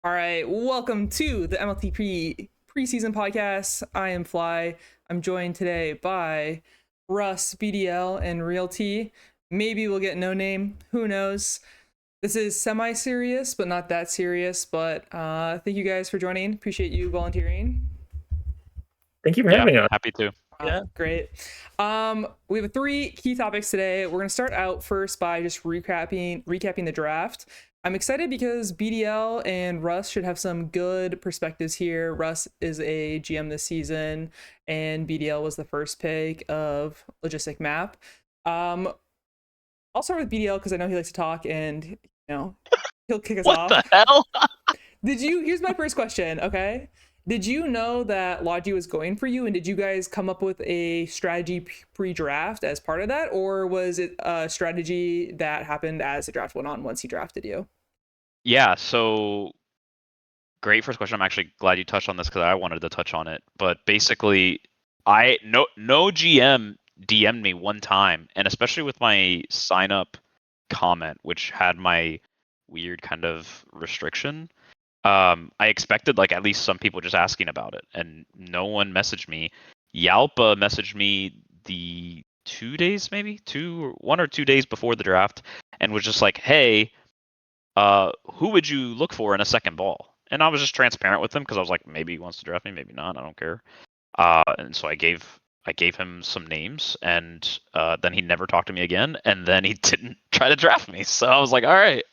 All right, welcome to the MLTP preseason podcast. I am Fly. I'm joined today by Russ, BDL, and Realty. Maybe we'll get No Name. Who knows? This is semi-serious, but not that serious. But thank you guys for joining. Appreciate you volunteering. Thank you for Yeah, having us. happy to. Yeah. Great. We have three key topics today. We're gonna start out first by just recapping the draft. I'm excited because BDL and Russ should have some good perspectives here. Russ is a GM this season, and BDL was the first pick of Logistic Map. I'll start with BDL because I know he likes to talk, and he'll kick us What off. the hell? Here's my first question, okay? Did you know that Logi was going for you, and did you guys come up with a strategy pre-draft as part of that, or was it a strategy that happened as the draft went on once he drafted you? Yeah, so great first question. I'm actually glad you touched on this because I wanted to touch on it. But basically, no GM DM'd me one time, and especially with my sign up comment, which had my weird kind of restriction. I expected like at least some people just asking about it, and no one messaged me. Yalpa messaged me the 2 days, maybe 1 or 2 days before the draft, and was just like, "Hey, who would you look for in a second ball?" And I was just transparent with him because I was like, maybe he wants to draft me, maybe not. I don't care. And so I gave him some names, and then he never talked to me again, and then he didn't try to draft me. So I was like, all right.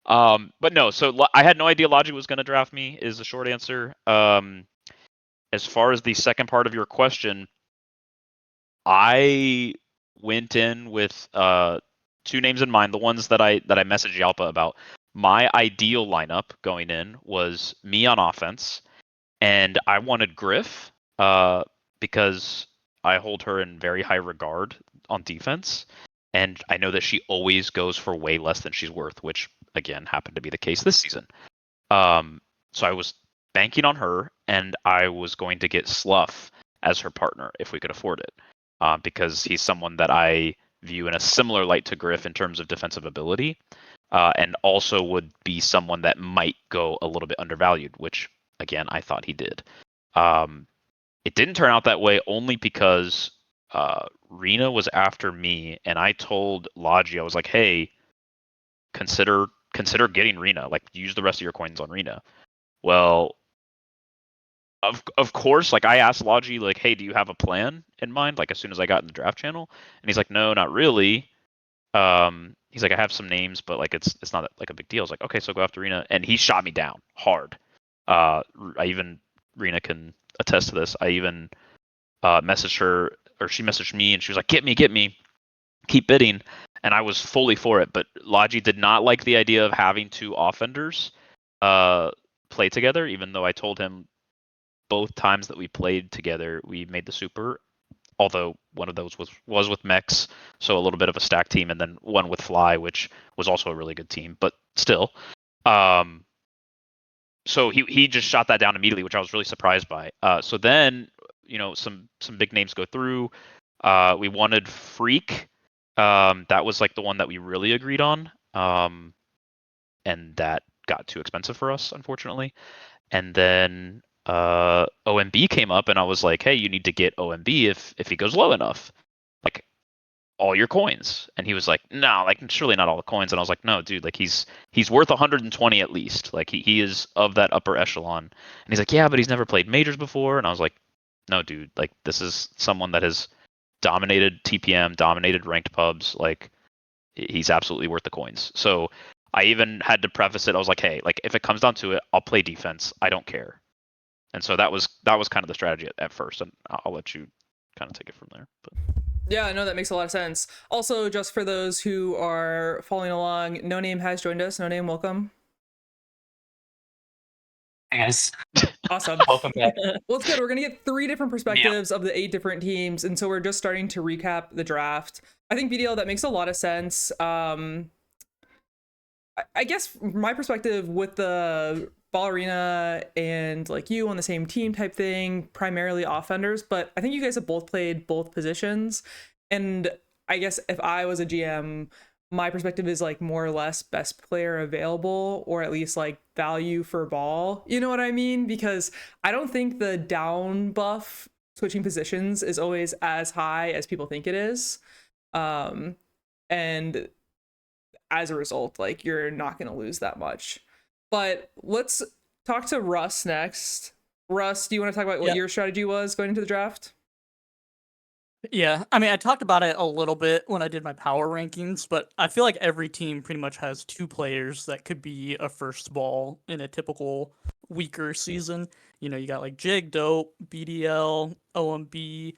But no, so I had no idea Logic was going to draft me, is the short answer. As far as the second part of your question, I went in with two names in mind, the ones that I messaged Yalpa about. My ideal lineup going in was me on offense, and I wanted Griff because I hold her in very high regard on defense, and I know that she always goes for way less than she's worth, which again happened to be the case this season. So I was banking on her, and I was going to get Slough as her partner if we could afford it, because he's someone that I view in a similar light to Griff in terms of defensive ability, and also would be someone that might go a little bit undervalued, which again I thought he did. It didn't turn out that way only because Rena was after me, and I told Logi, I was like, "Hey, consider getting Rena. Like, use the rest of your coins on Rena." Well, of course, like I asked Logi, like, "Hey, do you have a plan in mind?" Like as soon as I got in the draft channel, and he's like, "No, not really." He's like, "I have some names, but like it's not like a big deal." I was like, "Okay, so go after Rena," and he shot me down hard. I even Rena can attest to this. I even messaged her, or she messaged me, and she was like, get me, keep bidding," and I was fully for it. But Logi did not like the idea of having two offenders play together, even though I told him both times that we played together, we made the super. Although one of those was with Mex, so a little bit of a stack team, and then one with Fly, which was also a really good team, but still. Um, so he just shot that down immediately, which I was really surprised by. So then, some big names go through. We wanted Freak. That was like the one that we really agreed on. And that got too expensive for us, unfortunately. And then OMB came up, and I was like, "Hey, you need to get OMB if he goes low enough, like all your coins." And he was like, "No, like surely not all the coins." And I was like, "No, dude, like he's worth 120 at least. Like he is of that upper echelon." And he's like, "Yeah, but he's never played majors before." And I was like, "No, dude, like this is someone that has dominated TPM, dominated ranked pubs. Like he's absolutely worth the coins." So I even had to preface it. I was like, "Hey, like if it comes down to it, I'll play defense. I don't care." And so that was kind of the strategy at first, and I'll let you kind of take it from there. But Yeah, no, that makes a lot of sense. Also, just for those who are following along, No Name has joined us. No Name, welcome. Hey guys, Awesome. welcome back. Well, it's good. We're going to get three different Yeah. perspectives of the eight different teams. And so we're just starting to recap the draft. I think BDL, that makes a lot of sense. I guess from my perspective with the ballerina and like you on the same team type thing, primarily offenders, but I think you guys have both played both positions. And I guess if I was a GM, my perspective is like more or less best player available, or at least like value for ball. You know what I mean? Because I don't think the down buff switching positions is always as high as people think it is. And as a result, like you're not going to lose that much. But let's talk to Russ next. Russ, do you want to talk about what your strategy was going into the draft? Yeah, I mean, I talked about it a little bit when I did my power rankings, but I feel like every team pretty much has two players that could be a first ball in a typical weaker season. You know, you got like Jig, Dope, BDL, OMB,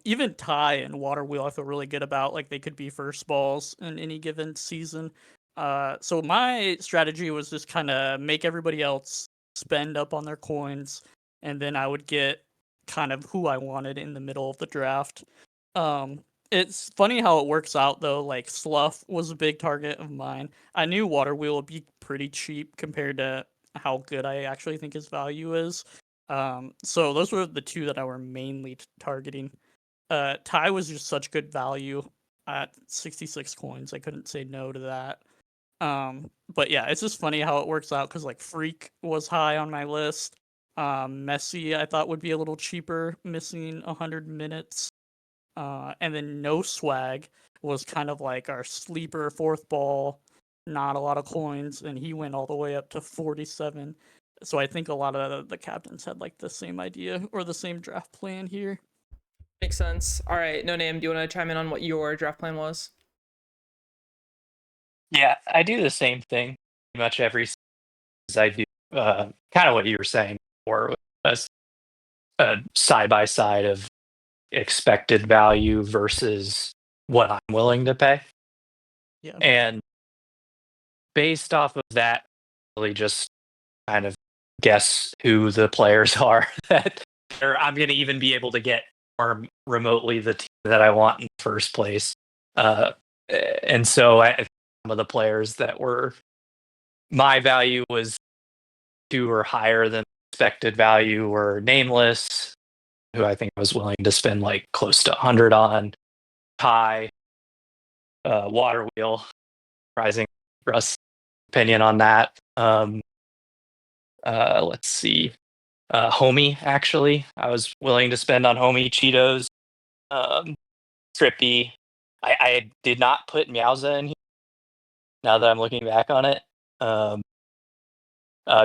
even Ty and Water Wheel. I feel really good about like they could be first balls in any given season. So my strategy was just kind of make everybody else spend up on their coins, and then I would get kind of who I wanted in the middle of the draft. It's funny how it works out though. Like Slough was a big target of mine. I knew Water Wheel would be pretty cheap compared to how good I actually think his value is. So those were the two that I were mainly targeting. Ty was just such good value at 66 coins. I couldn't say no to that. But yeah, it's just funny how it works out because like Freak was high on my list. Messi I thought would be a little cheaper, missing 100 minutes. And then No Swag was kind of like our sleeper fourth ball, not a lot of coins, and he went all the way up to 47. So I think a lot of the captains had like the same idea or the same draft plan here. Makes sense. All right, No Name, do you want to chime in on what your draft plan was? Yeah, I do the same thing pretty much every season. I do kind of what you were saying before, a side by side of expected value versus what I'm willing to pay. Yeah. And based off of that, really just kind of guess who the players are that I'm going to even be able to get more remotely the team that I want in the first place. And so some of the players that were my value was 2 or higher than expected value were Nameless, who I think I was willing to spend like close to 100 on. Ty, Water Wheel, surprising Russ' opinion on that. Let's see. Homie, actually, I was willing to spend on Homie. Cheetos, Trippy. I did not put Meowza in here. Now that I'm looking back on it,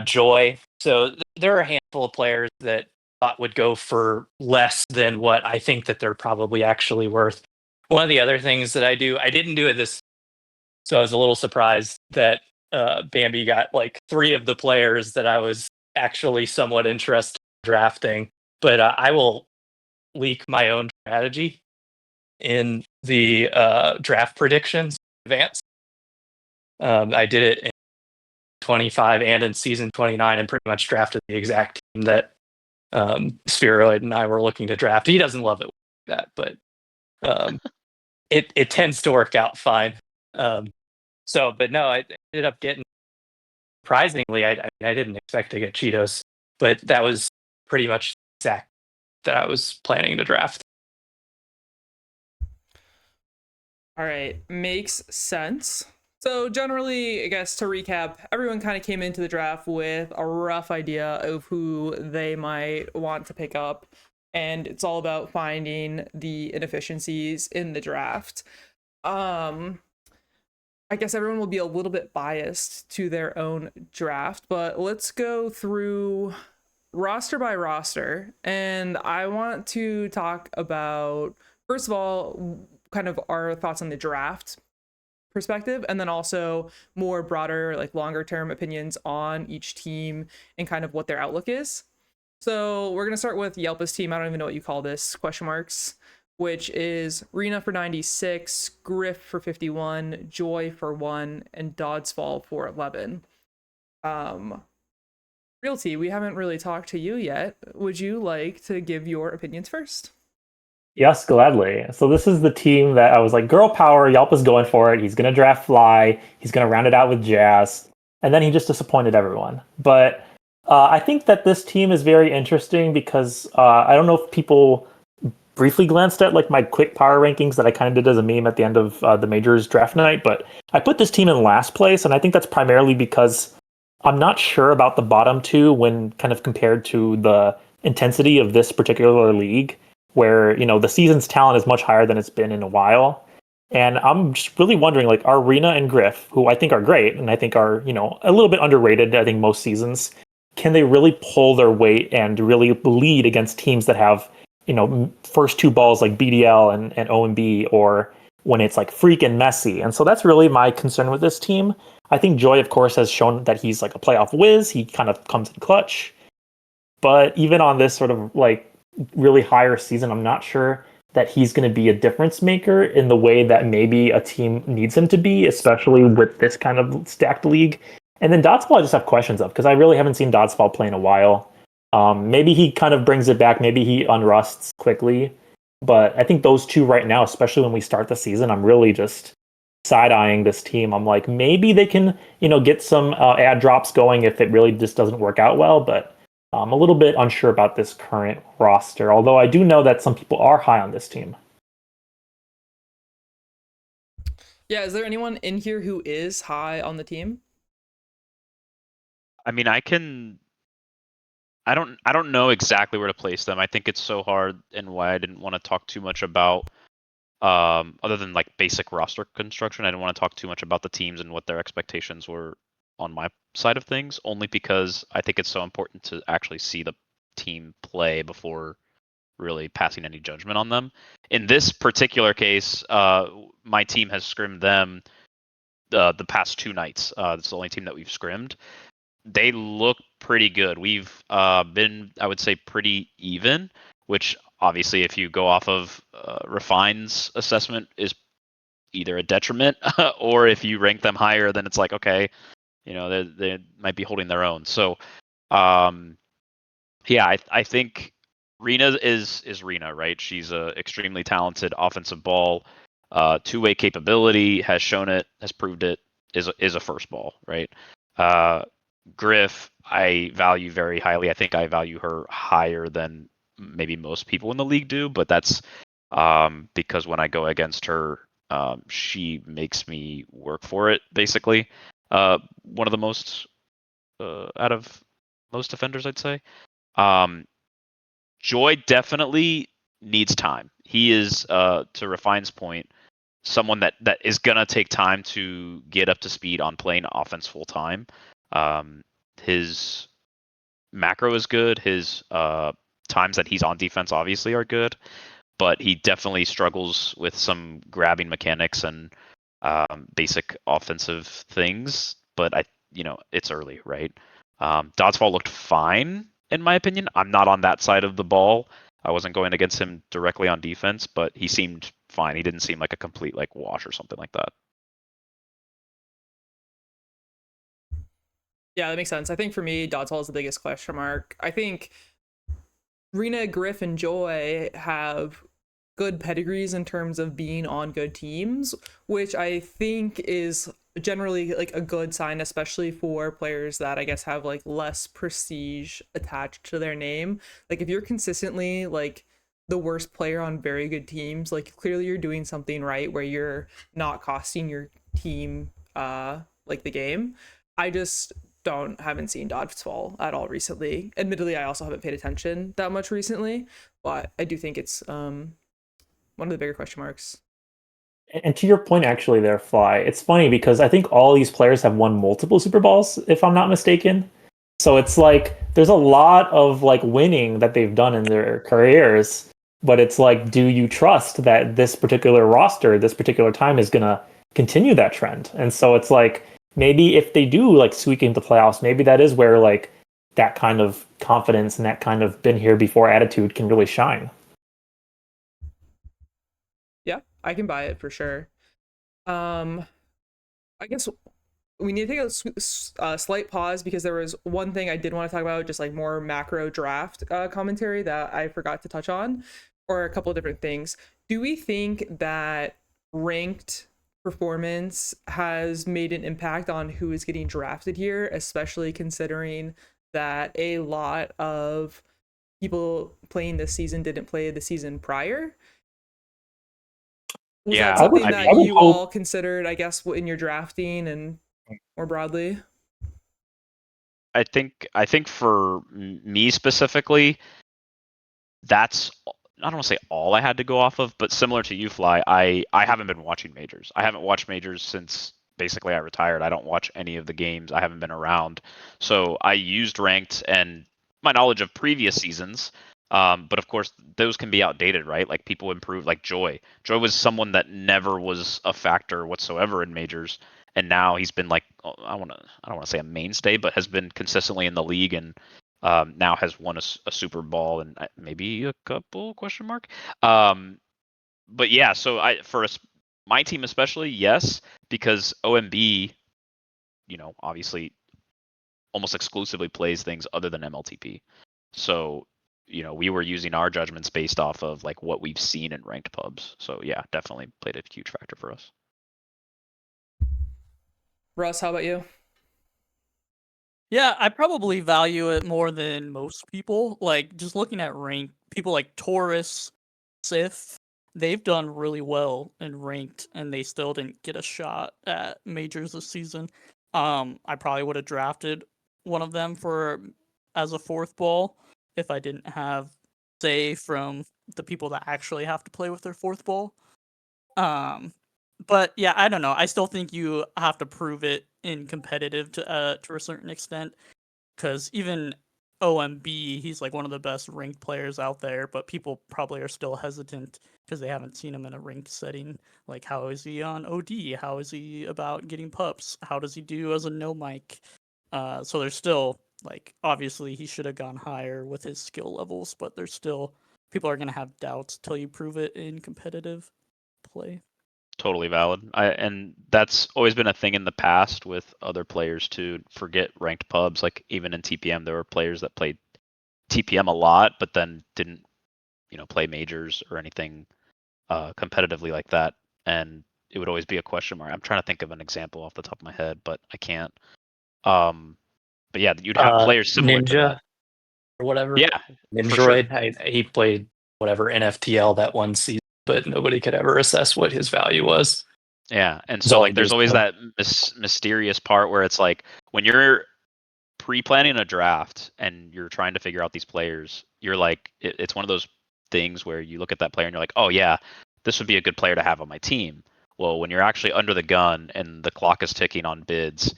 Joy. So there are a handful of players that thought would go for less than what I think that they're probably actually worth. One of the other things that I didn't do it this, so I was a little surprised that Bambi got like 3 of the players that I was actually somewhat interested in drafting. But I will leak my own strategy in the draft predictions in advance. I did it in 25 and in season 29 and pretty much drafted the exact team that Spheroid and I were looking to draft. He doesn't love it like that, but it tends to work out fine. But no, I ended up getting, surprisingly, I didn't expect to get Cheetos, but that was pretty much the exact that I was planning to draft. All right, makes sense. So generally, I guess to recap, everyone kind of came into the draft with a rough idea of who they might want to pick up, and it's all about finding the inefficiencies in the draft. I guess everyone will be a little bit biased to their own draft, but let's go through roster by roster, and I want to talk about, first of all, kind of our thoughts on the draft perspective, and then also more broader, like longer term opinions on each team and kind of what their outlook is. So we're gonna start with Yelpa's team. I don't even know what you call this, question marks, which is Rena for 96, Griff for 51, Joy for 1, and Doddsfall for 11. Realty, we haven't really talked to you yet. Would you like to give your opinions first? Yes, gladly. So this is the team that I was like, girl power, Yelp is going for it. He's going to draft Fly. He's going to round it out with Jazz. And then he just disappointed everyone. But I think that this team is very interesting because I don't know if people briefly glanced at like my quick power rankings that I kind of did as a meme at the end of the majors draft night, but I put this team in last place, and I think that's primarily because I'm not sure about the bottom two when kind of compared to the intensity of this particular league, where the season's talent is much higher than it's been in a while. And I'm just really wondering, like, are Rena and Griff, who I think are great and I think are, a little bit underrated, I think most seasons, can they really pull their weight and really lead against teams that have, first two balls like BDL and OMB, or when it's like freaking messy? And so that's really my concern with this team. I think Joy, of course, has shown that he's like a playoff whiz. He kind of comes in clutch. But even on this sort of like really higher season, I'm not sure that he's going to be a difference maker in the way that maybe a team needs him to be, especially with this kind of stacked league. And then Dodgeball, I just have questions of, because I really haven't seen Dodgeball play in a while. Maybe he kind of brings it back. Maybe he unrusts quickly. But I think those two right now, especially when we start the season, I'm really just side-eyeing this team. I'm like, maybe they can, get some ad drops going if it really just doesn't work out well. But I'm a little bit unsure about this current roster, although I do know that some people are high on this team. Yeah, is there anyone in here who is high on the team? I mean, I don't know exactly where to place them. I think it's so hard, and why I didn't want to talk too much about other than like basic roster construction. I didn't want to talk too much about the teams and what their expectations were on my side of things, only because I think it's so important to actually see the team play before really passing any judgment on them. In this particular case, my team has scrimmed them the past two nights. It's the only team that we've scrimmed. They look pretty good. We've been, I would say, pretty even, which obviously, if you go off of Refine's assessment, is either a detriment, or if you rank them higher, then it's like, okay, they might be holding their own. So, yeah, I think Rena is Rena, right? She's a extremely talented offensive ball, two-way capability, has shown it, has proved it, is a first ball, right? Griff, I value very highly. I think I value her higher than maybe most people in the league do, but that's because when I go against her, she makes me work for it, basically. One of the most out of most defenders, I'd say. Joy definitely needs time. He is, to Refine's point, someone that is gonna take time to get up to speed on playing offense full time. His macro is good. His times that he's on defense obviously are good, but he definitely struggles with some grabbing mechanics and basic offensive things. But it's early, right? Dodgeball looked fine in my opinion. I'm not on that side of the ball. I wasn't going against him directly on defense, but he seemed fine. He didn't seem like a complete like wash or something like that. Yeah, that makes sense. I think for me, Dodgeball is the biggest question mark. I think Rena, Griff, and Joy have good pedigrees in terms of being on good teams, which I think is generally like a good sign, especially for players that I guess have like less prestige attached to their name. Like if you're consistently like the worst player on very good teams, like clearly you're doing something right where you're not costing your team like the game. I just haven't seen Dodgeball at all recently. Admittedly, I also haven't paid attention that much recently, but I do think it's one of the bigger question marks. And to your point, actually, there, Fly, it's funny because I think all these players have won multiple Super Bowls, if I'm not mistaken. So it's like there's a lot of like winning that they've done in their careers, but it's like, do you trust that this particular roster, this particular time is gonna continue that trend? And so it's like maybe if they do like squeak into playoffs, maybe that is where like that kind of confidence and that kind of been here before attitude can really shine. Yeah, I can buy it for sure. I guess we need to take a slight pause because there was one thing I did want to talk about, just like more macro draft commentary that I forgot to touch on, or a couple of different things. Do we think that ranked performance has made an impact on who is getting drafted here, especially considering that a lot of people playing this season didn't play the season prior. Was Yeah, that something I that would you hope- all considered, I guess, in your drafting and more broadly? I think for me specifically, that's I don't want to say all I had to go off of, but similar to you, Fly, I haven't been watching majors. I haven't watched majors since basically I retired. I don't watch any of the games. I haven't been around, so I used ranked and my knowledge of previous seasons. But of course, those can be outdated, right? Like people improve. Like Joy. Joy was someone that never was a factor whatsoever in majors, and now he's been like I don't want to say a mainstay, but has been consistently in the league and now has won a Super Bowl and maybe a couple question mark. But yeah, so my team especially, yes, because OMB, obviously almost exclusively plays things other than MLTP. So we were using our judgments based off of like what we've seen in ranked pubs. So yeah, definitely played a huge factor for us. Russ, how about you? Yeah, I probably value it more than most people. Like, just looking at rank, people like Taurus, Sif, they've done really well in ranked, and they still didn't get a shot at majors this season. I probably would have drafted one of them for as a fourth ball if I didn't have say from the people that actually have to play with their fourth ball. Um, but yeah, I don't know. I still think you have to prove it in competitive to a certain extent, because even OMB, he's like one of the best ranked players out there, but people probably are still hesitant because they haven't seen him in a ranked setting. Like, how is he on OD? How is he about getting pups? How does he do as a no mic? So there's still like, obviously he should have gone higher with his skill levels, but there's still people are gonna have doubts till you prove it in competitive play. Totally valid. And that's always been a thing in the past with other players to forget ranked pubs. Like even in TPM, there were players that played TPM a lot, but then didn't, play majors or anything competitively like that. And it would always be a question mark. I'm trying to think of an example off the top of my head, but I can't. But yeah, you'd have players similar to Ninja that. or whatever. Yeah, for sure. Ninjroid. He played whatever NFTL that one season, but nobody could ever assess what his value was. Yeah, and It's so all like he there's does always now. that mysterious part where it's like when you're pre-planning a draft and you're trying to figure out these players, you're like it's one of those things where you look at that player and you're like, oh yeah, this would be a good player to have on my team. Well, when you're actually under the gun and the clock is ticking on bids,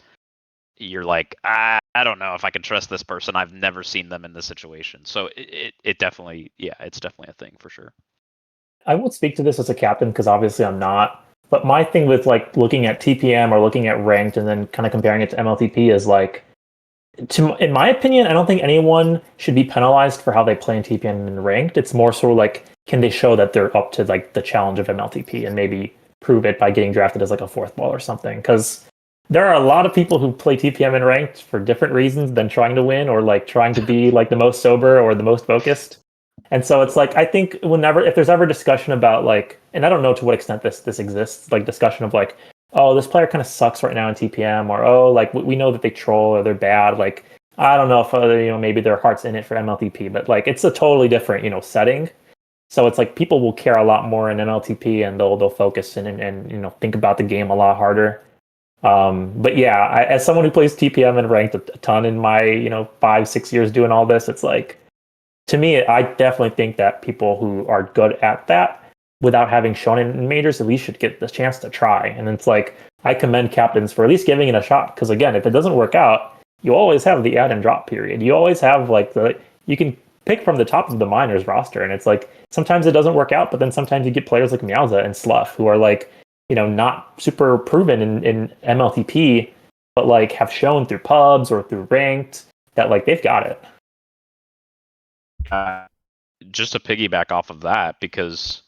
you're like, I don't know if I can trust this person. I've never seen them in this situation. So it definitely, yeah, it's definitely a thing for sure. I won't speak to this as a captain because obviously I'm not. But my thing with like looking at TPM or looking at ranked and then kind of comparing it to MLTP is like, in my opinion, I don't think anyone should be penalized for how they play in TPM and ranked. It's more sort of like, can they show that they're up to like the challenge of MLTP and maybe prove it by getting drafted as like a fourth ball or something? Because there are a lot of people who play TPM and ranked for different reasons than trying to win or like trying to be like the most sober or the most focused. And so it's like I think whenever if there's ever discussion about like, and I don't know to what extent this exists, like discussion of like, oh, this player kind of sucks right now in TPM, or oh, like we know that they troll or they're bad. Like I don't know if maybe their heart's in it for MLTP, but like it's a totally different setting. So it's like people will care a lot more in MLTP and they'll focus and think about the game a lot harder. But yeah, as someone who plays TPM and ranked a ton in my 5-6 years doing all this, it's like to me, I definitely think that people who are good at that without having shown it in majors at least should get the chance to try. And it's like, I commend captains for at least giving it a shot. Because again, if it doesn't work out, you always have the add and drop period. You always have like you can pick from the top of the minors roster. And it's like, sometimes it doesn't work out, but then sometimes you get players like Meowza and Slough who are like, not super proven in MLTP, but like have shown through pubs or through ranked that like they've got it. Just to piggyback off of that, because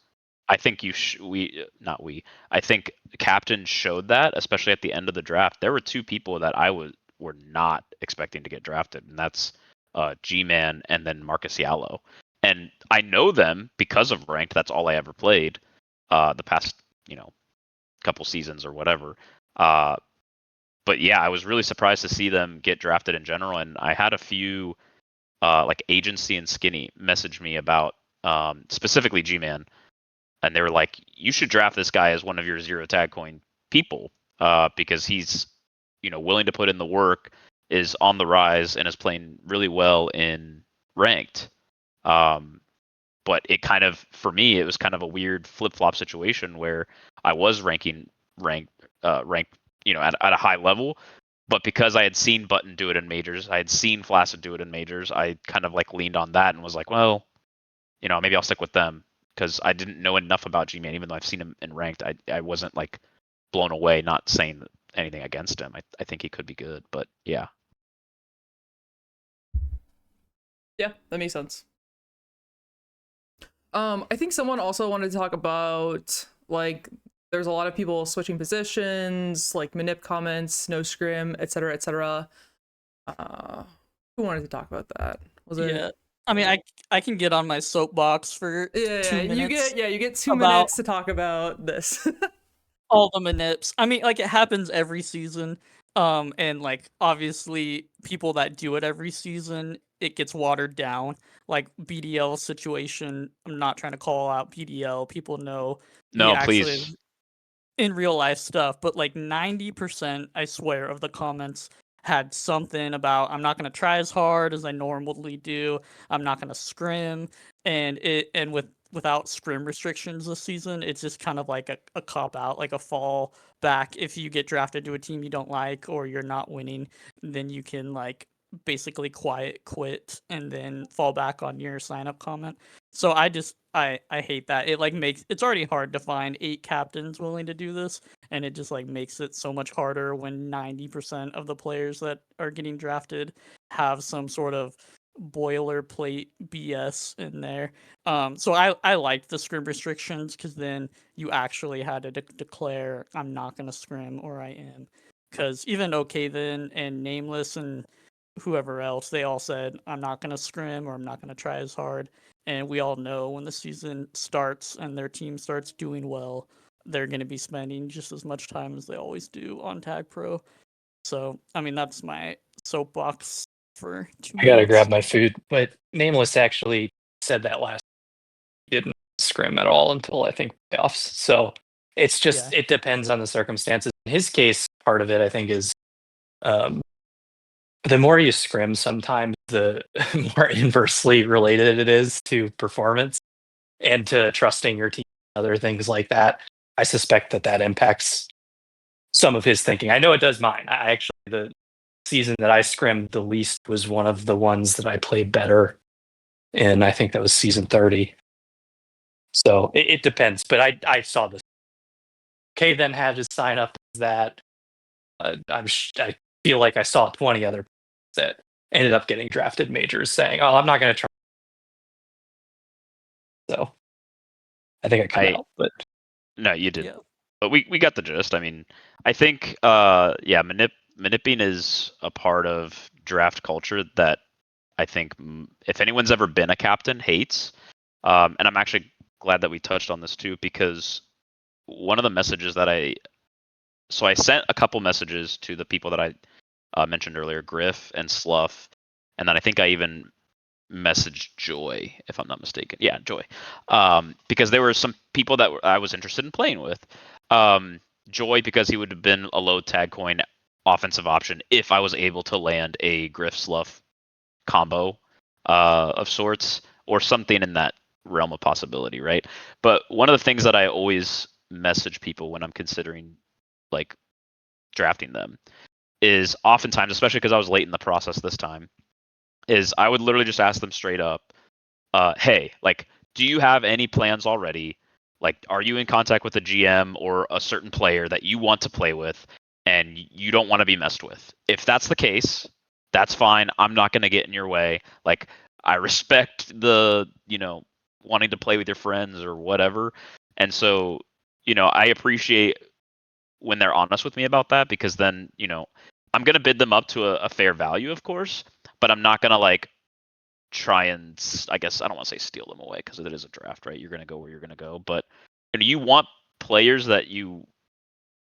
I think I think captain showed that, especially at the end of the draft. There were two people that were not expecting to get drafted, and that's G-Man and then Marcus Yallo. And I know them because of ranked. That's all I ever played the past couple seasons or whatever. But yeah, I was really surprised to see them get drafted in general, and I had a few like Agency and Skinny messaged me about specifically G-Man, and they were like, you should draft this guy as one of your zero tag coin people because he's willing to put in the work, is on the rise, and is playing really well in ranked. But it kind of, for me, it was kind of a weird flip-flop situation where I was ranking rank at a high level, but because I had seen Button do it in majors, I had seen Flaccid do it in majors, I kind of like leaned on that and was like, well, maybe I'll stick with them because I didn't know enough about G-Man. Even though I've seen him in ranked, I wasn't like blown away. Not saying anything against him. I think he could be good, but yeah. Yeah, that makes sense. I think someone also wanted to talk about, like, there's a lot of people switching positions, like manip comments, no scrim, etc., etc. Who wanted to talk about that? Was it? Yeah. I mean, I can get on my soapbox for Yeah, 2 minutes. you get 2 about- minutes to talk about this. all the manips. I mean, like, it happens every season. And like, obviously, people that do it every season, it gets watered down. Like BDL situation. I'm not trying to call out BDL. People know he No, actually please. in real life stuff, but like 90%, I swear, of the comments had something about, I'm not going to try as hard as I normally do. I'm not going to scrim, and without scrim restrictions this season, it's just kind of like a cop out, like a fall back. If you get drafted to a team you don't like or you're not winning, then you can like basically quiet quit and then fall back on your sign up comment. So I hate that. It like makes it's already hard to find 8 captains willing to do this, and it just like makes it so much harder when 90% of the players that are getting drafted have some sort of boilerplate BS in there. So I liked the scrim restrictions because then you actually had to declare, I'm not gonna scrim or I am. Because even OK then and Nameless and whoever else, they all said, I'm not gonna scrim or I'm not gonna try as hard. And we all know when the season starts and their team starts doing well, they're going to be spending just as much time as they always do on Tag Pro. So, I mean, that's my soapbox for 2 I gotta minutes. grab my food. But Nameless actually said that last. He didn't scrim at all until I think playoffs. So it's just it depends on the circumstances. In his case, part of it I think is the more you scrim, sometimes the more inversely related it is to performance and to trusting your team, other things like that. I suspect that impacts some of his thinking. I know it does mine. I actually, the season that I scrimmed the least was one of the ones that I played better in. I think that was season 30. So it depends, but I saw this. Kay then had to sign up as that. I feel like I saw 20 other that ended up getting drafted majors saying, "Oh, I'm not going to try." So I think I cut out, but No, you didn't. Yeah. But we got the gist. I mean, I think manipping is a part of draft culture that I think if anyone's ever been a captain, hates. And I'm actually glad that we touched on this too, because one of the messages that I sent a couple messages to the people that I mentioned earlier, Griff and Slough, and then I think I even messaged Joy, if I'm not mistaken. Yeah, Joy, because there were some people that I was interested in playing with. Joy, because he would have been a low tag coin offensive option if I was able to land a Griff Slough combo of sorts or something in that realm of possibility, right? But one of the things that I always message people when I'm considering like drafting them is oftentimes, especially because I was late in the process this time, is I would literally just ask them straight up, hey, like, do you have any plans already? Like, are you in contact with a GM or a certain player that you want to play with and you don't want to be messed with? If that's the case, that's fine. I'm not going to get in your way. Like, I respect the, wanting to play with your friends or whatever. And so, I appreciate when they're honest with me about that, because then, I'm going to bid them up to a fair value, of course, but I'm not going to like try and, I guess I don't want to say steal them away because it is a draft, right? You're going to go where you're going to go, but you want players that you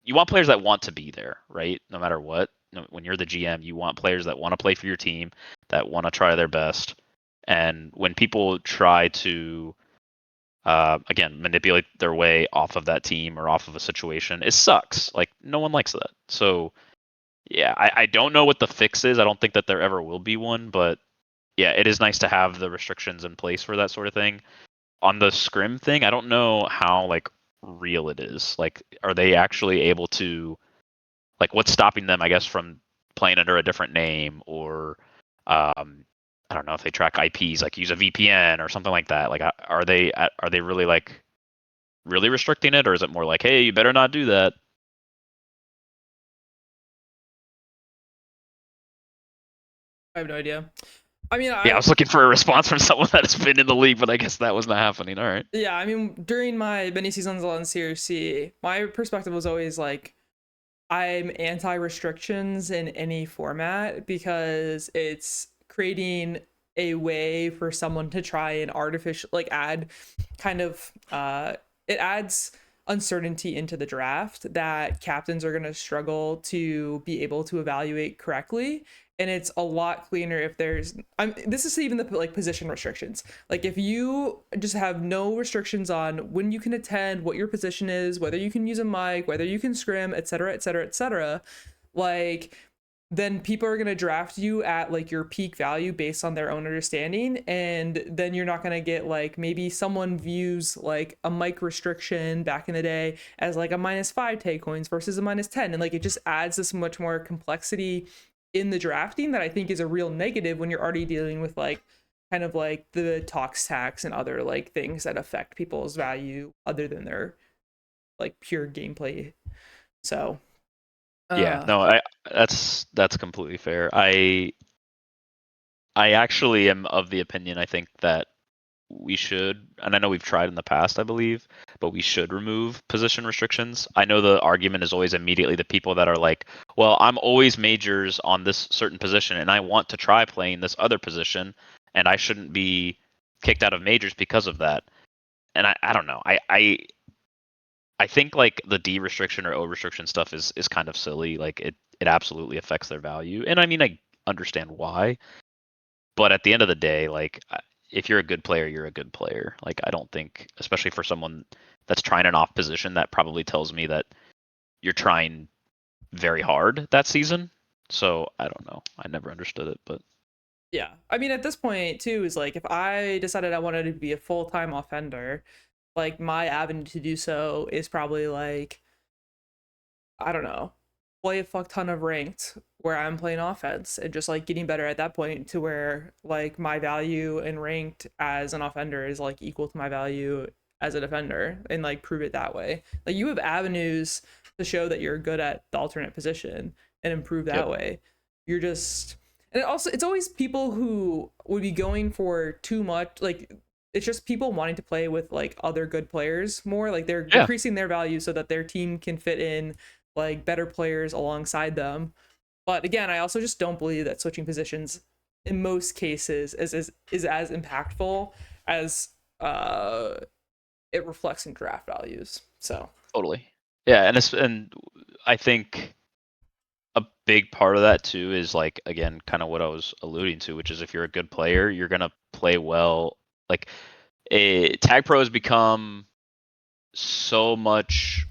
want players that want to be there, right? No matter what. When you're the GM, you want players that want to play for your team, that want to try their best. And when people try to, again, manipulate their way off of that team or off of a situation, it sucks. Like, no one likes that. So, yeah, I don't know what the fix is. I don't think that there ever will be one, but yeah, it is nice to have the restrictions in place for that sort of thing. On the scrim thing, I don't know how like real it is. Like, are they actually able to, like, what's stopping them, I guess, from playing under a different name, or I don't know if they track IPs, like use a VPN or something like that. Like, are they really like really restricting it, or is it more like, hey, you better not do that? I have no idea. I mean, Yeah, I was looking for a response from someone that has been in the league, but I guess that was not happening. All right. yeah, I mean, during my mini seasons on CRC, my perspective was always like, I'm anti restrictions in any format because it's creating a way for someone to try and artificial like add kind of it adds uncertainty into the draft that captains are going to struggle to be able to evaluate correctly. And it's a lot cleaner if there's this is even the like position restrictions. Like if you just have no restrictions on when you can attend, what your position is, whether you can use a mic, whether you can scrim, etc., etc., etc., like then people are going to draft you at like your peak value based on their own understanding, and then you're not going to get like maybe someone views like a mic restriction back in the day as like a -5 take coins versus a -10, and like it just adds this much more complexity in the drafting that I think is a real negative when you're already dealing with like kind of like the tox tax and other like things that affect people's value other than their like pure gameplay. So Yeah, no, that's completely fair. I actually am of the opinion, I think that we should, and I know we've tried in the past, I believe, but we should remove position restrictions. I know the argument is always immediately the people that are like, well, I'm always majors on this certain position and I want to try playing this other position and I shouldn't be kicked out of majors because of that. And I don't know. I think like the D restriction or O restriction stuff is kind of silly. Like it absolutely affects their value. And I mean, I understand why, but at the end of the day, like if you're a good player, you're a good player. Like I don't think, especially for someone that's trying an off position, that probably tells me that you're trying very hard that season. So I don't know. I never understood it, but yeah, I mean at this point too is like if I decided I wanted to be a full-time offender, like my avenue to do so is probably like, I don't know, play a fuck ton of ranked where I'm playing offense and just like getting better at that point to where like my value in ranked as an offender is like equal to my value as a defender, and like prove it that way. Like you have avenues to show that you're good at the alternate position and improve that yep. way. You're just, and also it's always people who would be going for too much, like it's just people wanting to play with like other good players more, like they're Yeah. increasing their value so that their team can fit in like better players alongside them. But again, I also just don't believe that switching positions in most cases is as impactful as it reflects in draft values. So Totally. Yeah, and I think a big part of that too is like again kind of what I was alluding to, which is if you're a good player, you're gonna play well. Like tag pro has become so much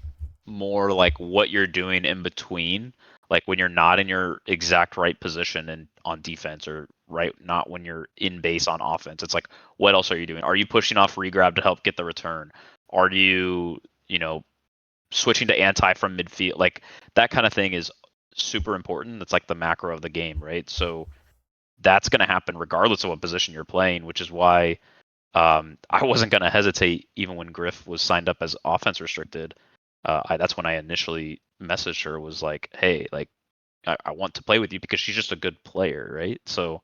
more like what you're doing in between, like when you're not in your exact right position and on defense, or right not when you're in base on offense. It's like, what else are you doing? Are you pushing off regrab to help get the return? Are you, switching to anti from midfield? Like that kind of thing is super important. It's like the macro of the game, right? So that's going to happen regardless of what position you're playing, which is why I wasn't going to hesitate even when Griff was signed up as offense restricted. That's when I initially messaged her, was like, hey, like I want to play with you because she's just a good player, right? So,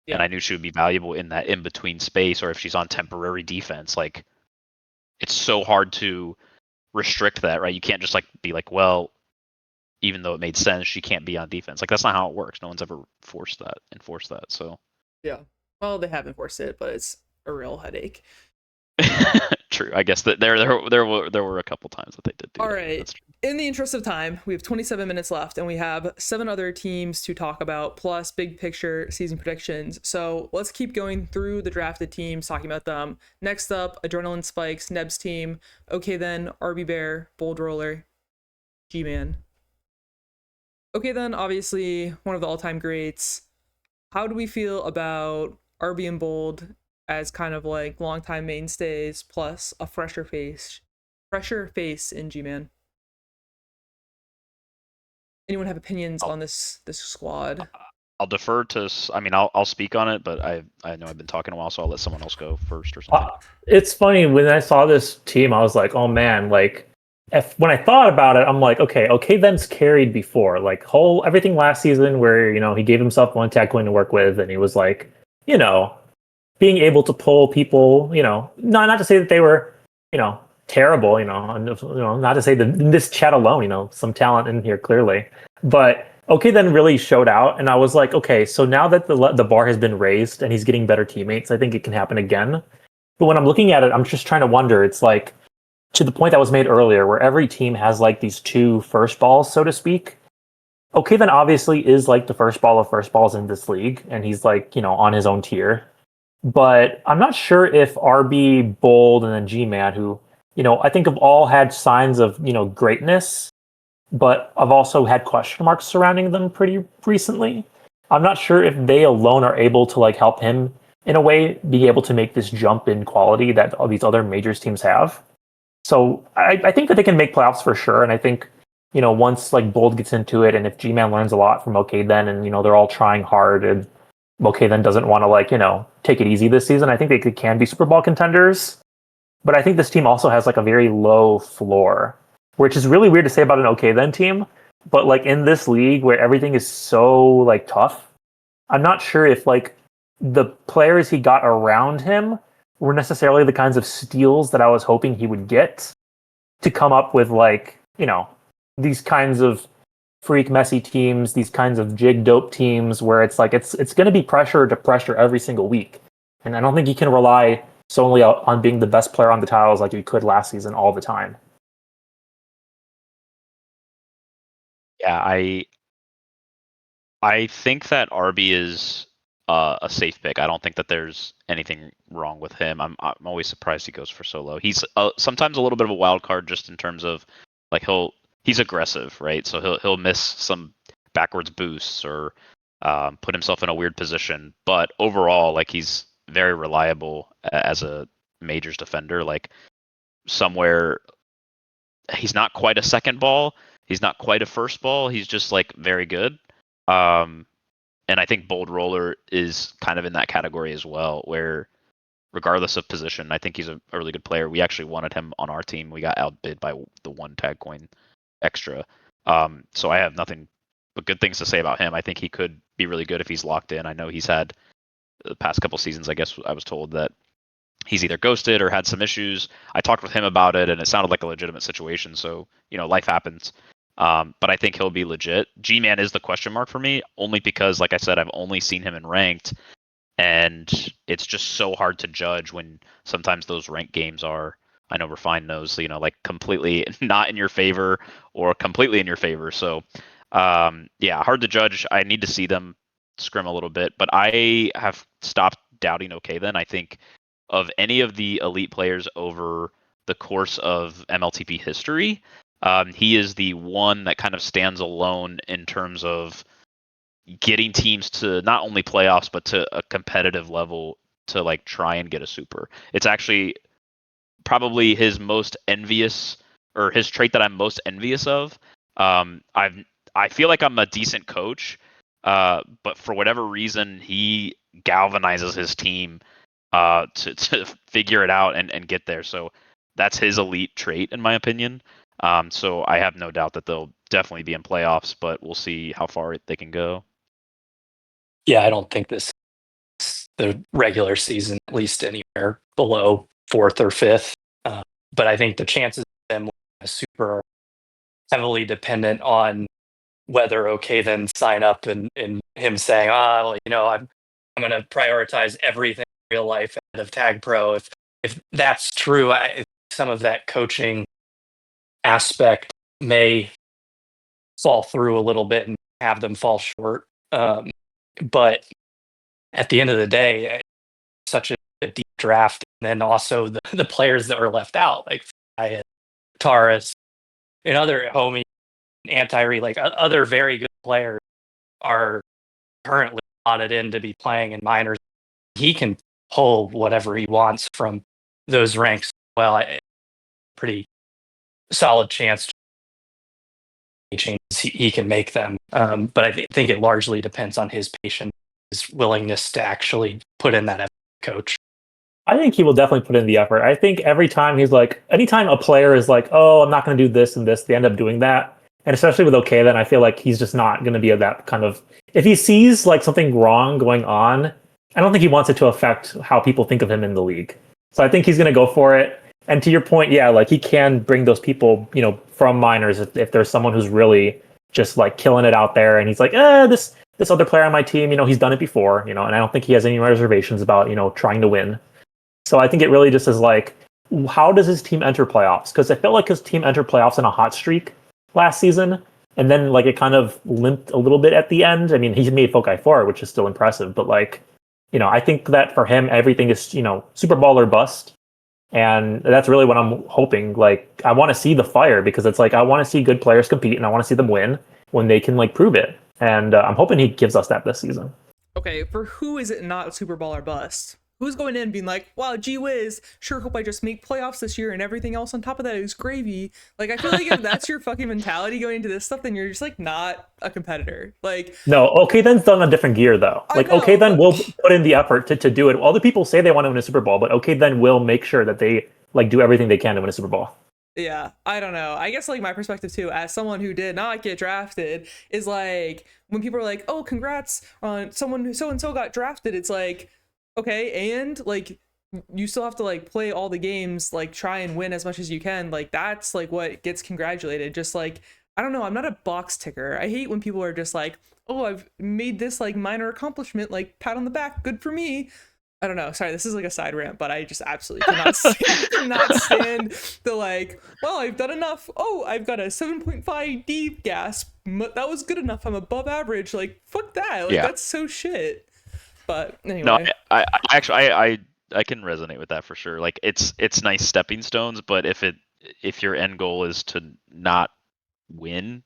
and yeah, I knew she would be valuable in that in between space, or if she's on temporary defense, like it's so hard to restrict that, right? You can't just like be like, well, even though it made sense, she can't be on defense. Like that's not how it works. No one's ever enforced that. So yeah. Well, they haven't forced it, but it's a real headache. True. I guess that there were a couple times that they did do All that. right. That's true. In the interest of time, we have 27 minutes left and we have 7 other teams to talk about, plus big picture season predictions. So let's keep going through the drafted teams, talking about them. Next up, Adrenaline Spikes, Neb's team. Okay, then RB Bear, Bold Roller, G-Man. Okay, then obviously one of the all-time greats. How do we feel about RB and Bold as kind of like longtime mainstays plus a fresher face in G-Man? Anyone have opinions on this squad? I'll defer to. I mean, I'll speak on it, but I know I've been talking a while, so I'll let someone else go first or something. It's funny when I saw this team, I was like, oh man, like when I thought about it, I'm like, okay, then's carried before, like everything last season where he gave himself one tag coin to work with, and he was like, being able to pull people, not to say that they were, terrible, not to say that in this chat alone, some talent in here clearly, but okay, then really showed out, and I was like, okay, so now that the bar has been raised and he's getting better teammates, I think it can happen again. But when I'm looking at it, I'm just trying to wonder. It's like to the point that was made earlier, where every team has like these 2 first balls, so to speak. Okay, then obviously is like the first ball of first balls in this league, and he's like on his own tier. But I'm not sure if RB, Bold, and then G-Man, who I think have all had signs of greatness, but I've also had question marks surrounding them pretty recently. I'm not sure if they alone are able to like help him in a way be able to make this jump in quality that all these other majors teams have. So I think that they can make playoffs for sure, and I think once like Bold gets into it, and if G-Man learns a lot from OK then, and they're all trying hard, and OK then doesn't want to like take it easy this season, I think they can be Super Bowl contenders. But I think this team also has like a very low floor, which is really weird to say about an OK then team. But like in this league where everything is so like tough, I'm not sure if like the players he got around him were necessarily the kinds of steals that I was hoping he would get to come up with like, these kinds of freak messy teams, these kinds of jig dope teams where it's like it's going to be pressure to pressure every single week. And I don't think he can rely solely on being the best player on the tiles like he could last season all the time. Yeah, I think that RB is a safe pick. I don't think that there's anything wrong with him. I'm always surprised he goes for so low. He's sometimes a little bit of a wild card just in terms of like he's aggressive, right? So he'll miss some backwards boosts or put himself in a weird position. But overall, like he's very reliable as a majors defender. Like somewhere, he's not quite a second ball. He's not quite a first ball. He's just like very good. And I think Bold Roller is kind of in that category as well, where regardless of position, I think he's a really good player. We actually wanted him on our team. We got outbid by the 1 tag coin extra. So I have nothing but good things to say about him. I think he could be really good if he's locked in. I know he's had the past couple seasons, I guess I was told that he's either ghosted or had some issues. I talked with him about it, and it sounded like a legitimate situation. So, life happens. But I think he'll be legit. G-Man is the question mark for me, only because, like I said, I've only seen him in ranked, and it's just so hard to judge when sometimes those ranked games are, I know Refine knows, like completely not in your favor or completely in your favor. So, yeah, hard to judge. I need to see them scrim a little bit, but I have stopped doubting OK then. I think of any of the elite players over the course of MLTP history, he is the one that kind of stands alone in terms of getting teams to not only playoffs but to a competitive level to like try and get a super. It's actually probably his most envious, or his trait that I'm most envious of. I feel like I'm a decent coach, but for whatever reason he galvanizes his team to figure it out and get there. So that's his elite trait, in my opinion. So I have no doubt that they'll definitely be in playoffs, but we'll see how far they can go. Yeah, I don't think this is the regular season, at least anywhere below 4th or 5th. But I think the chances of them winning a super are heavily dependent on whether OK then sign up and him saying, well, I'm going to prioritize everything in real life ahead of Tag Pro. If if that's true, some of that coaching aspect may fall through a little bit and have them fall short. But at the end of the day, such a deep draft, and then also the players that were left out, like Taurus and other homie, anti like other very good players are currently slotted in to be playing in minors. He can pull whatever he wants from those ranks. Well, pretty solid chance changes he can make them. But I think it largely depends on his patience, his willingness to actually put in that effort, coach. I think he will definitely put in the effort. I think every time anytime a player is like, oh, I'm not going to do this and this, they end up doing that. And especially with OK, then I feel like he's just not going to be that kind of. If he sees like something wrong going on, I don't think he wants it to affect how people think of him in the league. So I think he's going to go for it. And to your point, yeah, like he can bring those people, from minors if there's someone who's really just like killing it out there, and he's like, this other player on my team, he's done it before, and I don't think he has any reservations about, trying to win. So I think it really just is like, how does his team enter playoffs? Because I felt like his team entered playoffs in a hot streak last season, and then like it kind of limped a little bit at the end. I mean, he made Foci 4, which is still impressive, but like, I think that for him, everything is, Super Bowl or bust. And that's really what I'm hoping. Like, I want to see the fire, because it's like, I want to see good players compete and I want to see them win when they can like prove it. And I'm hoping he gives us that this season. Okay, for who is it not Super Bowl or bust? Who's going in being like, wow, gee whiz, sure hope I just make playoffs this year and everything else on top of that is gravy. Like, I feel like if that's your fucking mentality going into this stuff, then you're just like not a competitor. Like, no, OK then's done a different gear though. Like, OK then will put in the effort to do it. All the people say they want to win a Super Bowl, but OK then will make sure that they like do everything they can to win a Super Bowl. Yeah, I don't know. I guess like my perspective too, as someone who did not get drafted, is like when people are like, oh, congrats on someone who so and so got drafted, it's like, okay, and like you still have to like play all the games, like try and win as much as you can. Like that's like what gets congratulated. Just like, I don't know, I'm not a box ticker. I hate when people are just like, oh, I've made this like minor accomplishment, like pat on the back, good for me. I don't know. Sorry, this is like a side rant, but I just absolutely cannot stand the like, well, I've done enough. Oh, I've got a 7.5 D gas. That was good enough. I'm above average. Like, fuck that. Like, that's so shit. But anyway. No, I actually I can resonate with that for sure. Like, it's nice stepping stones, but if your end goal is to not win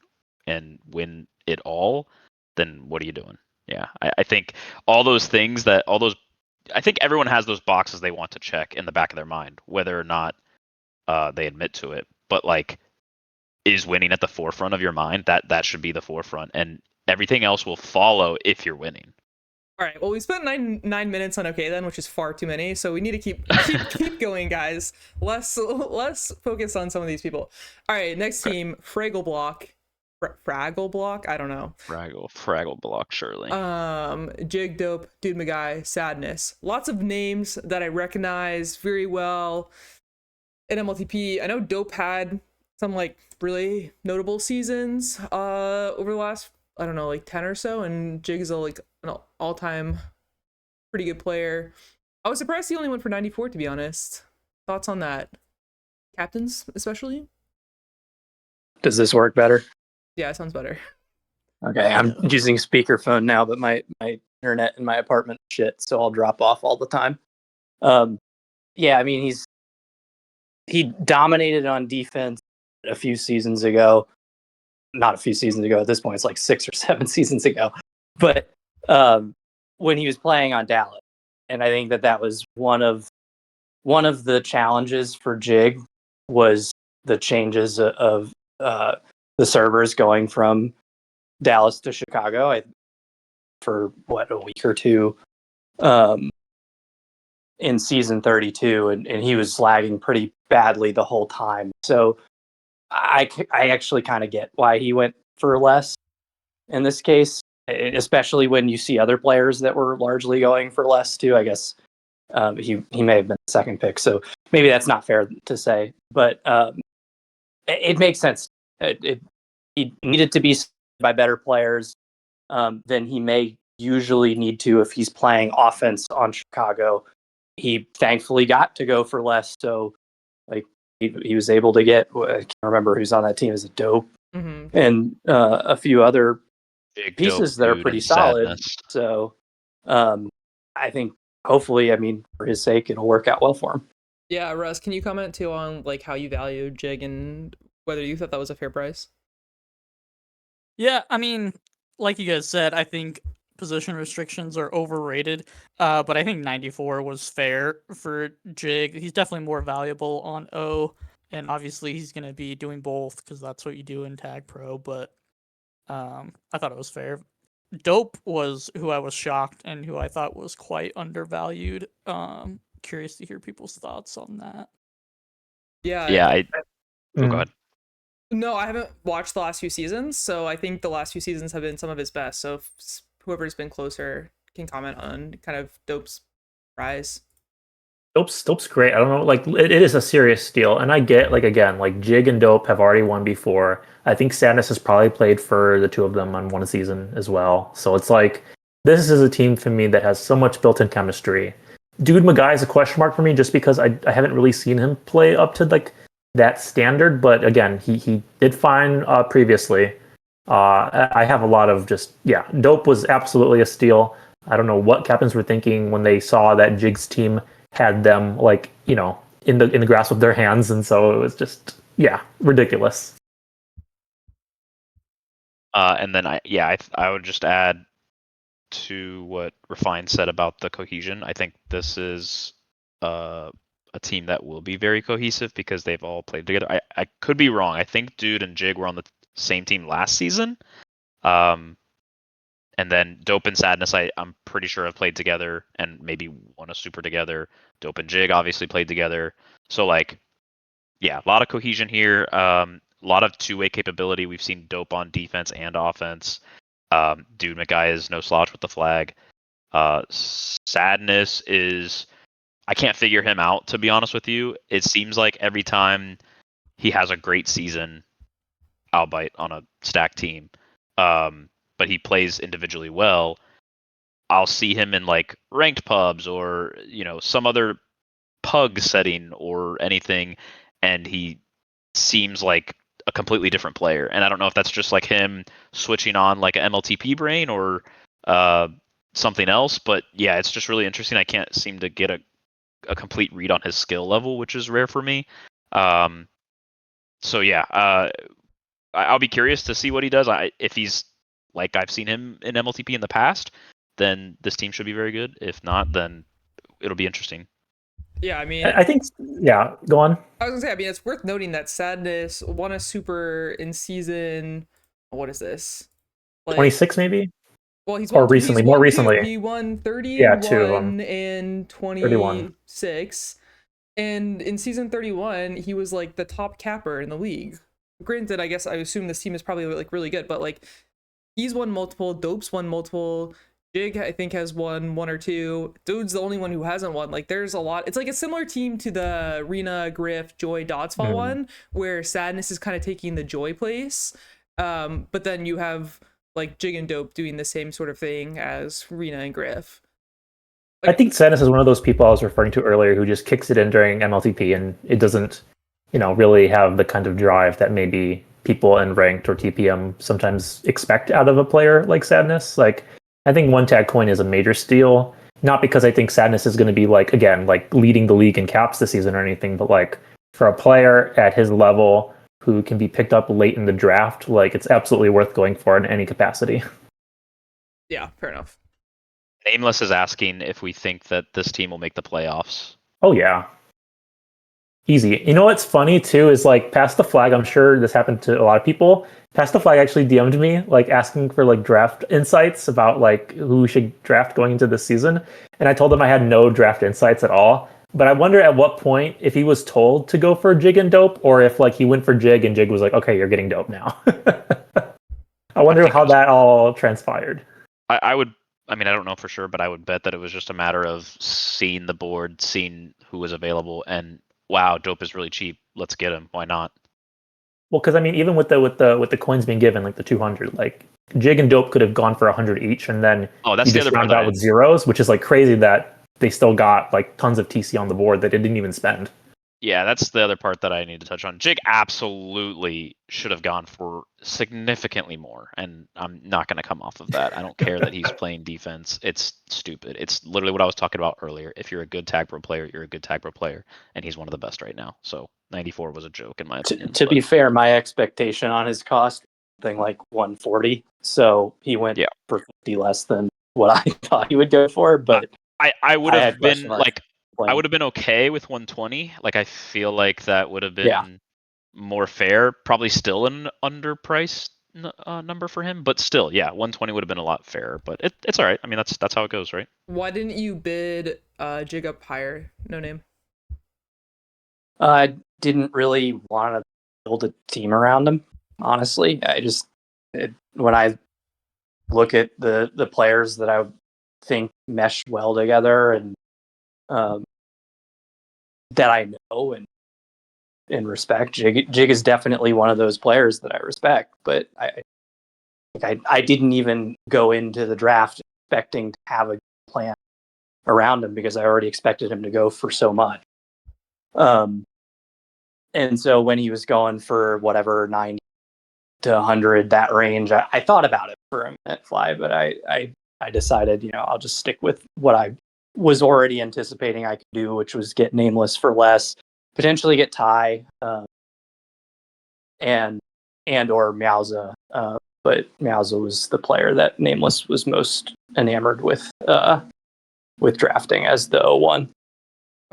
and win it all, then what are you doing? Yeah, I think I think everyone has those boxes they want to check in the back of their mind, whether or not they admit to it. But like, is winning at the forefront of your mind? That should be the forefront, and everything else will follow if you're winning. All right. Well, we spent nine minutes on OK then, which is far too many. So we need to keep going, guys. Less focus on some of these people. All right. Next team, Fraggle Block. Fraggle Block. I don't know. Fraggle Block, surely. Jig, Dope, Dude McGuy, Sadness. Lots of names that I recognize very well in MLTP. I know Dope had some like really notable seasons over the last, I don't know, like 10 or so, and Jig is like an all-time pretty good player. I was surprised he only went for 94, to be honest. Thoughts on that? Captains, especially? Does this work better? Yeah, it sounds better. Okay, I'm using speakerphone now, but my internet in my apartment is shit, so I'll drop off all the time. Yeah, I mean, he dominated on defense a few seasons ago. Not a few seasons ago. At this point, it's like 6 or 7 seasons ago. But when he was playing on Dallas, and I think that was one of the challenges for Jig was the changes of the servers going from Dallas to Chicago for a week or two in season 32, and he was lagging pretty badly the whole time. So I actually kind of get why he went for less in this case, especially when you see other players that were largely going for less too. I guess he may have been the second pick, so maybe that's not fair to say, but it makes sense. He needed to be by better players than he may usually need to if he's playing offense on Chicago. he thankfully got to go for less. So like he was able to get, I can't remember who's on that team, is it Dope and a few other Big pieces dope that are dude pretty and solid. Sadness. So I think hopefully, I mean, for his sake, it'll work out well for him. Yeah, Russ, can you comment too on like how you value Jig and whether you thought that was a fair price? Yeah, I mean, like you guys said, I think position restrictions are overrated. But I think 94 was fair for Jig. He's definitely more valuable on O, and obviously he's gonna be doing both because that's what you do in Tag Pro. But I thought it was fair. Dope was who I was shocked and who I thought was quite undervalued. Curious to hear people's thoughts on that. Yeah. Go ahead. No, I haven't watched the last few seasons, so I think the last few seasons have been some of his best. So if whoever's been closer can comment on kind of Dope's rise. Dope's great. I don't know, like it is a serious steal, and I get like again, like Jig and Dope have already won before. I think Sadness has probably played for the two of them on one season as well. So it's like this is a team for me that has so much built-in chemistry. Dude Magai is a question mark for me just because I haven't really seen him play up to like that standard. But again, he did fine previously. I have a lot of just Dope was absolutely a steal. I don't know what captains were thinking when they saw that Jig's team had them like in the grasp of their hands, and so it was just ridiculous. And then I would just add to what Refine said about the cohesion. I think this is a team that will be very cohesive because they've all played together. I could be wrong. I think Dude and Jig were on the same team last season. And then Dope and Sadness, I'm pretty sure have played together and maybe won a super together. Dope and Jig obviously played together. So a lot of cohesion here. A lot of two-way capability. We've seen Dope on defense and offense. Dude McGuy is no slouch with the flag. Sadness is, I can't figure him out, to be honest with you. It seems like every time he has a great season, albeit on a stacked team, but he plays individually well, I'll see him in like ranked pubs or some other pug setting or anything, and he seems like a completely different player. And I don't know if that's just like him switching on like an MLTP brain or something else, but yeah, it's just really interesting. I can't seem to get a complete read on his skill level, which is rare for me. So yeah, I'll be curious to see what he does. If he's like I've seen him in MLTP in the past, then this team should be very good. If not, then it'll be interesting. Yeah, I mean, I think go on. I was gonna say, I mean, it's worth noting that Sadness won a super in season. What is this? 26 maybe. Well, he's or won, recently, he's more won recently. Two. He won 30 Yeah, and 2 of 1 them. and 31. 26. And in season 31, he was like the top capper in the league. Granted, I guess I assume this team is probably like really good, but like he's won multiple. Dope's won multiple. Jig, I think, has won 1 or 2. Dude's the only one who hasn't won. Like, there's a lot. It's like a similar team to the Rena, Griff, Joy, Doddsfall one, where Sadness is kind of taking the Joy place. But then you have like Jig and Dope doing the same sort of thing as Rena and Griff. I think Sadness is one of those people I was referring to earlier who just kicks it in during MLTP and it doesn't, really have the kind of drive that maybe people in ranked or TPM sometimes expect out of a player like Sadness. Like, I think one tag coin is a major steal, not because I think Sadness is going to be like leading the league in caps this season or anything, but like for a player at his level who can be picked up late in the draft, like it's absolutely worth going for in any capacity. Yeah, fair enough. Nameless is asking if we think that this team will make the playoffs. Oh yeah. Easy. You know what's funny too is like Pass the Flag, I'm sure this happened to a lot of people. Pass the Flag actually DM'd me like asking for like draft insights about like who we should draft going into this season. And I told him I had no draft insights at all. But I wonder at what point if he was told to go for Jig and Dope or if like he went for Jig and Jig was like, okay, you're getting Dope now. I wonder how that all transpired. I don't know for sure, but I would bet that it was just a matter of seeing the board, seeing who was available, and wow, Dope is really cheap. Let's get him. Why not? Well, because I mean, even with the coins being given, like the 200, like Jig and Dope could have gone for 100 each, and then that's you the just other round part out with zeros, which is like crazy that they still got like tons of TC on the board that it didn't even spend. Yeah, that's the other part that I need to touch on. Jig absolutely should have gone for significantly more, and I'm not going to come off of that. I don't care that he's playing defense. It's stupid. It's literally what I was talking about earlier. If you're a good tag pro player, you're a good tag pro player, and he's one of the best right now. So 94 was a joke in my opinion. To be fair, my expectation on his cost something like 140, so he went for 50 less than what I thought he would go for. But I would have been like, playing. I would have been okay with 120. Like, I feel like that would have been more fair. Probably still an underpriced number for him, but still, 120 would have been a lot fairer. But it's all right. I mean, that's how it goes, right? Why didn't you bid Jig up higher? No name. I didn't really want to build a team around him. Honestly, when I look at the players that I think mesh well together and that I know and respect, Jig is definitely one of those players that I respect. But I didn't even go into the draft expecting to have a plan around him because I already expected him to go for so much. And so when he was going for whatever 90 to 100, that range, I thought about it for a minute, Fly, but I decided, I'll just stick with what I was already anticipating I could do, which was get Nameless for less, potentially get Ty, and or Meowza. But Meowza was the player that Nameless was most enamored with drafting as the 01.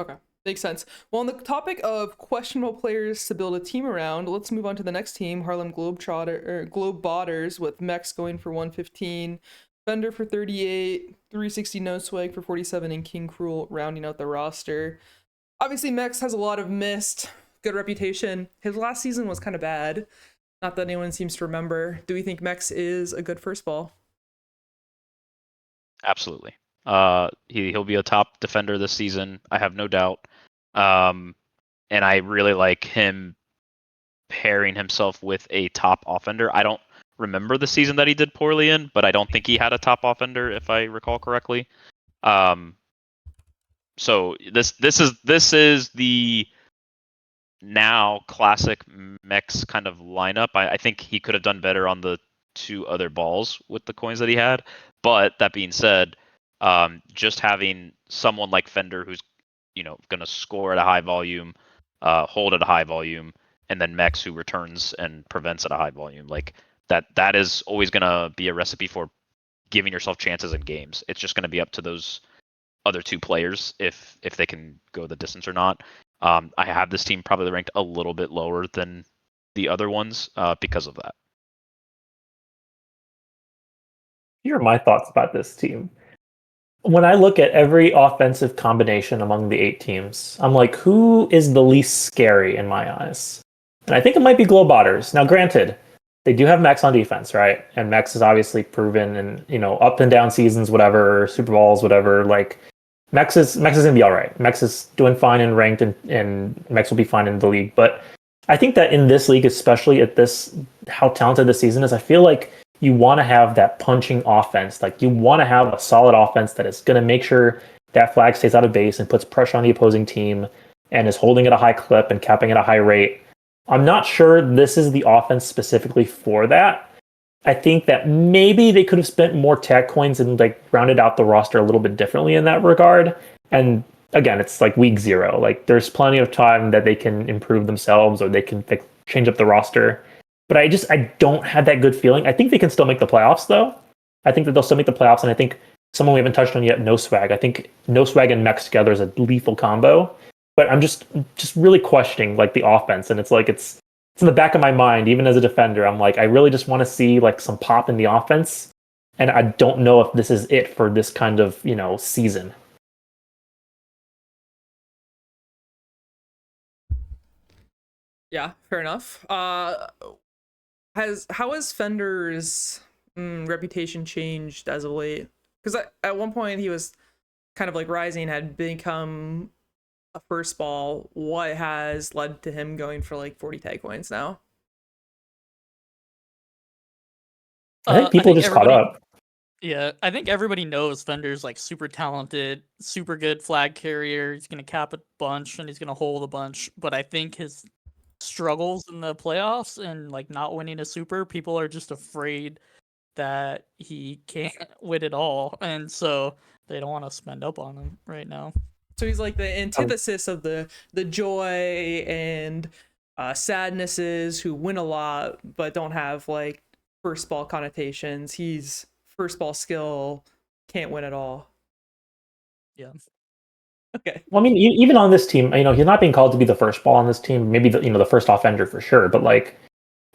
Okay, makes sense. Well, on the topic of questionable players to build a team around, let's move on to the next team, Harlem Globetrotters, with Mex going for 115, Fender for 38, 360 No Swag for 47, and King Cruel rounding out the roster. Obviously, Mex has a lot of missed, good reputation. His last season was kind of bad. Not that anyone seems to remember. Do we think Mex is a good first ball? Absolutely. He'll be a top defender this season. I have no doubt. And I really like him pairing himself with a top offender. I don't remember the season that he did poorly in, but I don't think he had a top offender if I recall correctly. So this is the now classic Mex kind of lineup. I think he could have done better on the two other balls with the coins that he had. But that being said, just having someone like Fender who's going to score at a high volume, hold at a high volume, and then Mex who returns and prevents at a high volume, like that is always going to be a recipe for giving yourself chances in games. It's just going to be up to those other two players if they can go the distance or not. I have this team probably ranked a little bit lower than the other ones because of that. Here are my thoughts about this team. When I look at every offensive combination among the 8 teams, I'm like, who is the least scary in my eyes? And I think it might be Globetrotters. Now, granted, they do have Mex on defense, right? And Mex is obviously proven in, up and down seasons, whatever, Super Bowls, whatever. Like, Mex is gonna be all right. Mex is doing fine in ranked, and Mex will be fine in the league. But I think that in this league, especially at this, how talented the season is, I feel like you want to have that punching offense. Like, you want to have a solid offense that is going to make sure that flag stays out of base and puts pressure on the opposing team and is holding at a high clip and capping at a high rate. I'm not sure this is the offense specifically for that. I think that maybe they could have spent more tag coins and like rounded out the roster a little bit differently in that regard. And again, it's like week 0. Like, there's plenty of time that they can improve themselves or they can change up the roster. But I don't have that good feeling. I think they can still make the playoffs, though. I think that they'll still make the playoffs, and I think someone we haven't touched on yet, No Swag. I think No Swag and Mex together is a lethal combo. But I'm just really questioning like the offense, and it's in the back of my mind, even as a defender. I'm like, I really just want to see like some pop in the offense, and I don't know if this is it for this kind of season. Yeah, fair enough. How has Fender's reputation changed as of late? Because at one point he was kind of like rising, had become a first ball. What has led to him going for like 40 tag coins now? I think people just caught up. Yeah, I think everybody knows Fender's like super talented, super good flag carrier. He's gonna cap a bunch and he's gonna hold a bunch. But I think his struggles in the playoffs and like not winning a super, people are just afraid that he can't win it all, and so they don't want to spend up on him right now. So he's like the antithesis of the joy and sadnesses who win a lot but don't have like first ball connotations. He's first ball skill, can't win at all. Yeah. Okay. Well, I mean, even on this team, he's not being called to be the first ball on this team. Maybe the first offender for sure. But like,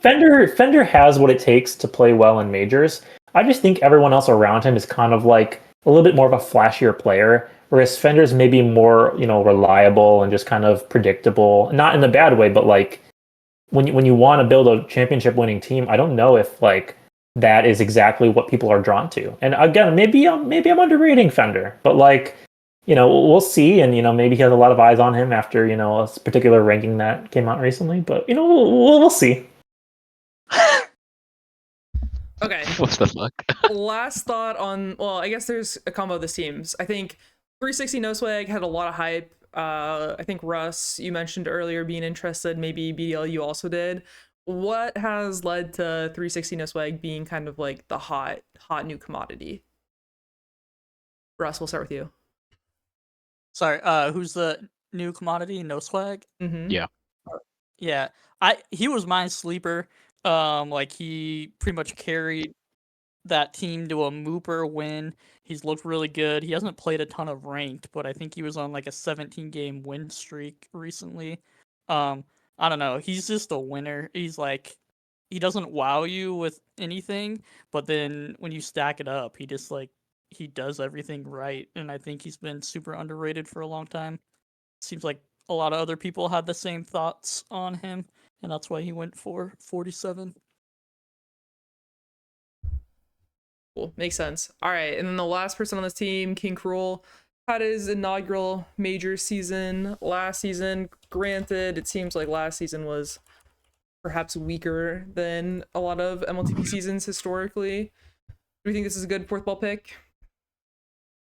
Fender has what it takes to play well in majors. I just think everyone else around him is kind of like a little bit more of a flashier player, whereas Fender's maybe more reliable and just kind of predictable. Not in a bad way, but like when you want to build a championship winning team, I don't know if like that is exactly what people are drawn to. And again, maybe I'm underrating Fender, but like we'll see. And maybe he has a lot of eyes on him after a particular ranking that came out recently. But we'll see. Okay. What the fuck? Last thought on, well, I guess there's a combo of the teams. I think 360 No Swag had a lot of hype. I think Russ, you mentioned earlier being interested. Maybe BDL, you also did. What has led to 360 No Swag being kind of like the hot new commodity? Russ, we'll start with you. Sorry, who's the new commodity? No Swag? Mm-hmm. Yeah. Yeah. He was my sleeper. Like he pretty much carried that team to a Mooper win. He's looked really good. He hasn't played a ton of ranked, but I think he was on like a 17 game win streak recently. I don't know. He's just a winner. He's like he doesn't wow you with anything, but then when you stack it up, he just like he does everything right, and I think he's been super underrated for a long time. Seems like a lot of other people had the same thoughts on him, and that's why he went for 47. Cool. Makes sense. All right. And then the last person on this team, King Cruel, had his inaugural major season last season. Granted, it seems like last season was perhaps weaker than a lot of MLTP seasons historically. Do you think this is a good fourth ball pick?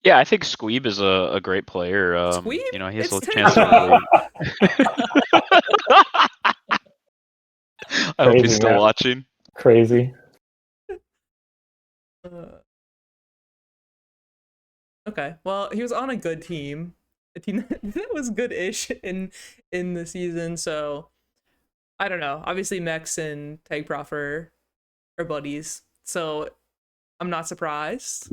Yeah, I think Squeeb is a great player. Squeeb? He has It's a chance to really. I hope he's still watching. Crazy. Okay, well, he was on a good team, a team that was good-ish in the season. So I don't know. Obviously, Mex and Tag Prof are buddies, so I'm not surprised.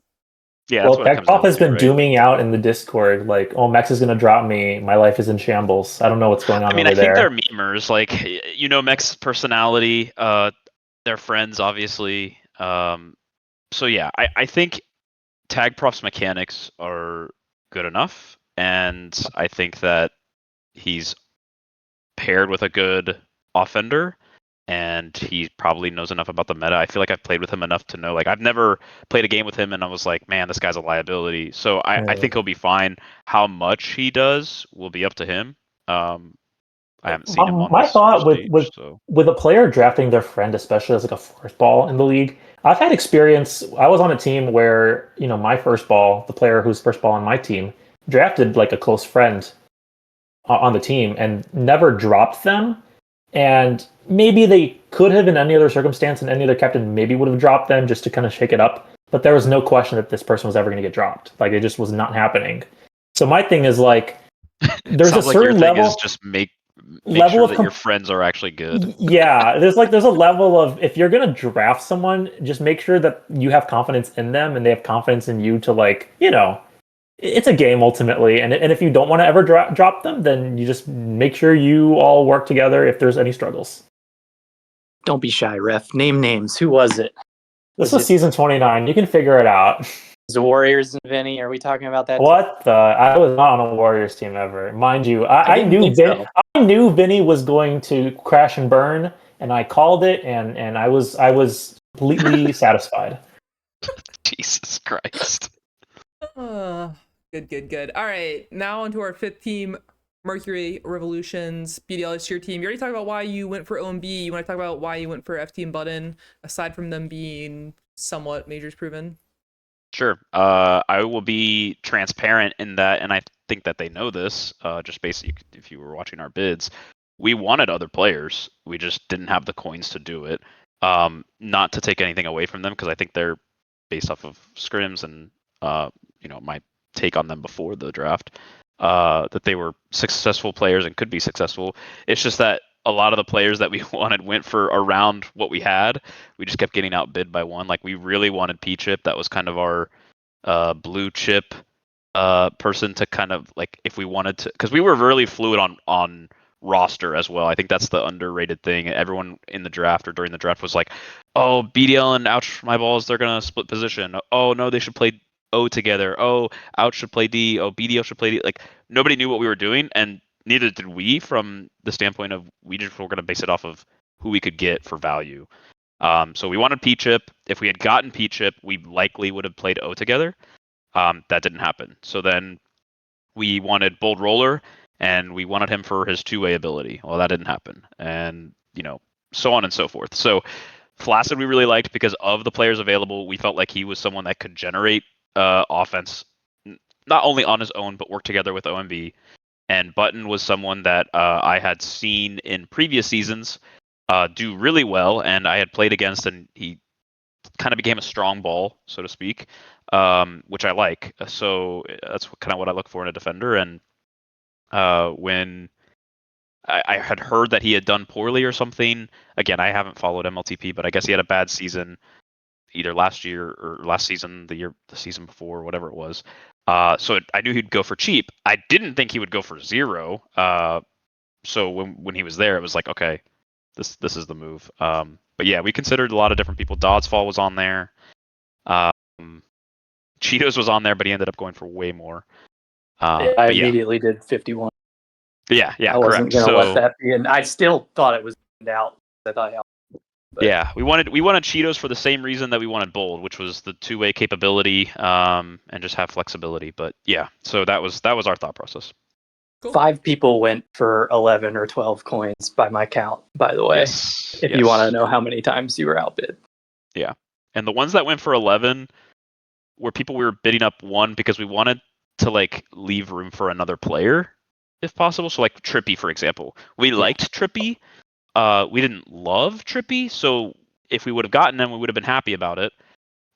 Yeah, that's what it comes down has to, been right? dooming out in the Discord, like, "Oh, Mex is gonna drop me. My life is in shambles. I don't know what's going on." I mean, over I think there. they're memers. Like, Mex's personality. They're friends, obviously. So yeah, I think Tag Prof's mechanics are good enough, and I think that he's paired with a good offender, and he probably knows enough about the meta. I feel like I've played with him enough to know, like, I've never played a game with him and I was like, man, this guy's a liability. So I think he'll be fine. How much he does will be up to him. I haven't seen him on My this thought stage, so. with a player drafting their friend, especially as like a first ball in the league, I've had experience. I was on a team where my first ball, the player who's first ball on my team, drafted like a close friend on the team and never dropped them. And maybe they could have in any other circumstance, and any other captain maybe would have dropped them just to kind of shake it up. But there was no question that this person was ever going to get dropped. Like, it just was not happening. So my thing is like, there's a Sounds like your certain thing level is just make level sure of that your friends are actually good. Yeah, there's a level of, if you're gonna draft someone, just make sure that you have confidence in them and they have confidence in you to, like, it's a game ultimately. And if you don't want to ever drop them, then you just make sure you all work together if there's any struggles. Don't be shy, ref. Name names. Who was it? This was season 29. You can figure it out. The Warriors and Vinny. Are we talking about that? What the? I was not on a Warriors team ever, mind you. I knew Vinny was going to crash and burn, and I called it, and I was completely satisfied. Jesus Christ. Good. All right, now onto our fifth team, Mercury Revolutions. BDL, it's your team. You already talked about why you went for OMB. You want to talk about why you went for FT and Button, aside from them being somewhat majors proven? Sure. I will be transparent in that, and I think that they know this. Just basically, if you were watching our bids, we wanted other players. We just didn't have the coins to do it. Not to take anything away from them, because I think they're based off of scrims and my take on them before the draft. That they were successful players and could be successful. It's just that a lot of the players that we wanted went for around what we had. We just kept getting outbid by one. Like, we really wanted P-Chip. That was kind of our blue chip person to kind of, like, if we wanted to, because we were really fluid on roster as well. I think that's the underrated thing. Everyone in the draft or during the draft was like, oh, BDL and Ouch My Balls, they're going to split position. Oh, no, they should play O together. Oh, Ouch should play D. Oh, BDL should play D. Like, nobody knew what we were doing, and neither did we, from the standpoint of we just were going to base it off of who we could get for value. So we wanted P-Chip. If we had gotten P-Chip, we likely would have played O together. That didn't happen. So then we wanted Bold Roller, and we wanted him for his two-way ability. Well, that didn't happen. And, so on and so forth. So Flaccid we really liked because of the players available. We felt like he was someone that could generate offense, not only on his own, but work together with OMB. And Button was someone that I had seen in previous seasons do really well, and I had played against, and he kind of became a strong ball, so to speak, which I like. So that's kind of what I look for in a defender. And when I had heard that he had done poorly or something, again, I haven't followed MLTP, but I guess he had a bad season either last year or last season, the season before, whatever it was. So I knew he'd go for cheap. I didn't think he would go for 0. So when he was there, it was like, okay, this is the move. But yeah, we considered a lot of different people. Doddsfall was on there. Cheetos was on there, but he ended up going for way more. I immediately did 51. Yeah, I wasn't correct. going to So, let that be, and I still thought it was out. I thought, but yeah, we wanted Cheetos for the same reason that we wanted Bold, which was the two-way capability, and just have flexibility. But yeah, so that was our thought process. Cool. 5 people went for 11 or 12 coins by my count, by the way. Yes. If you want to know how many times you were outbid. Yeah. And the ones that went for 11 were people we were bidding up one because we wanted to, like, leave room for another player if possible. So, like, Trippy, for example. We liked Trippy. We didn't love Trippy, so if we would have gotten him, we would have been happy about it.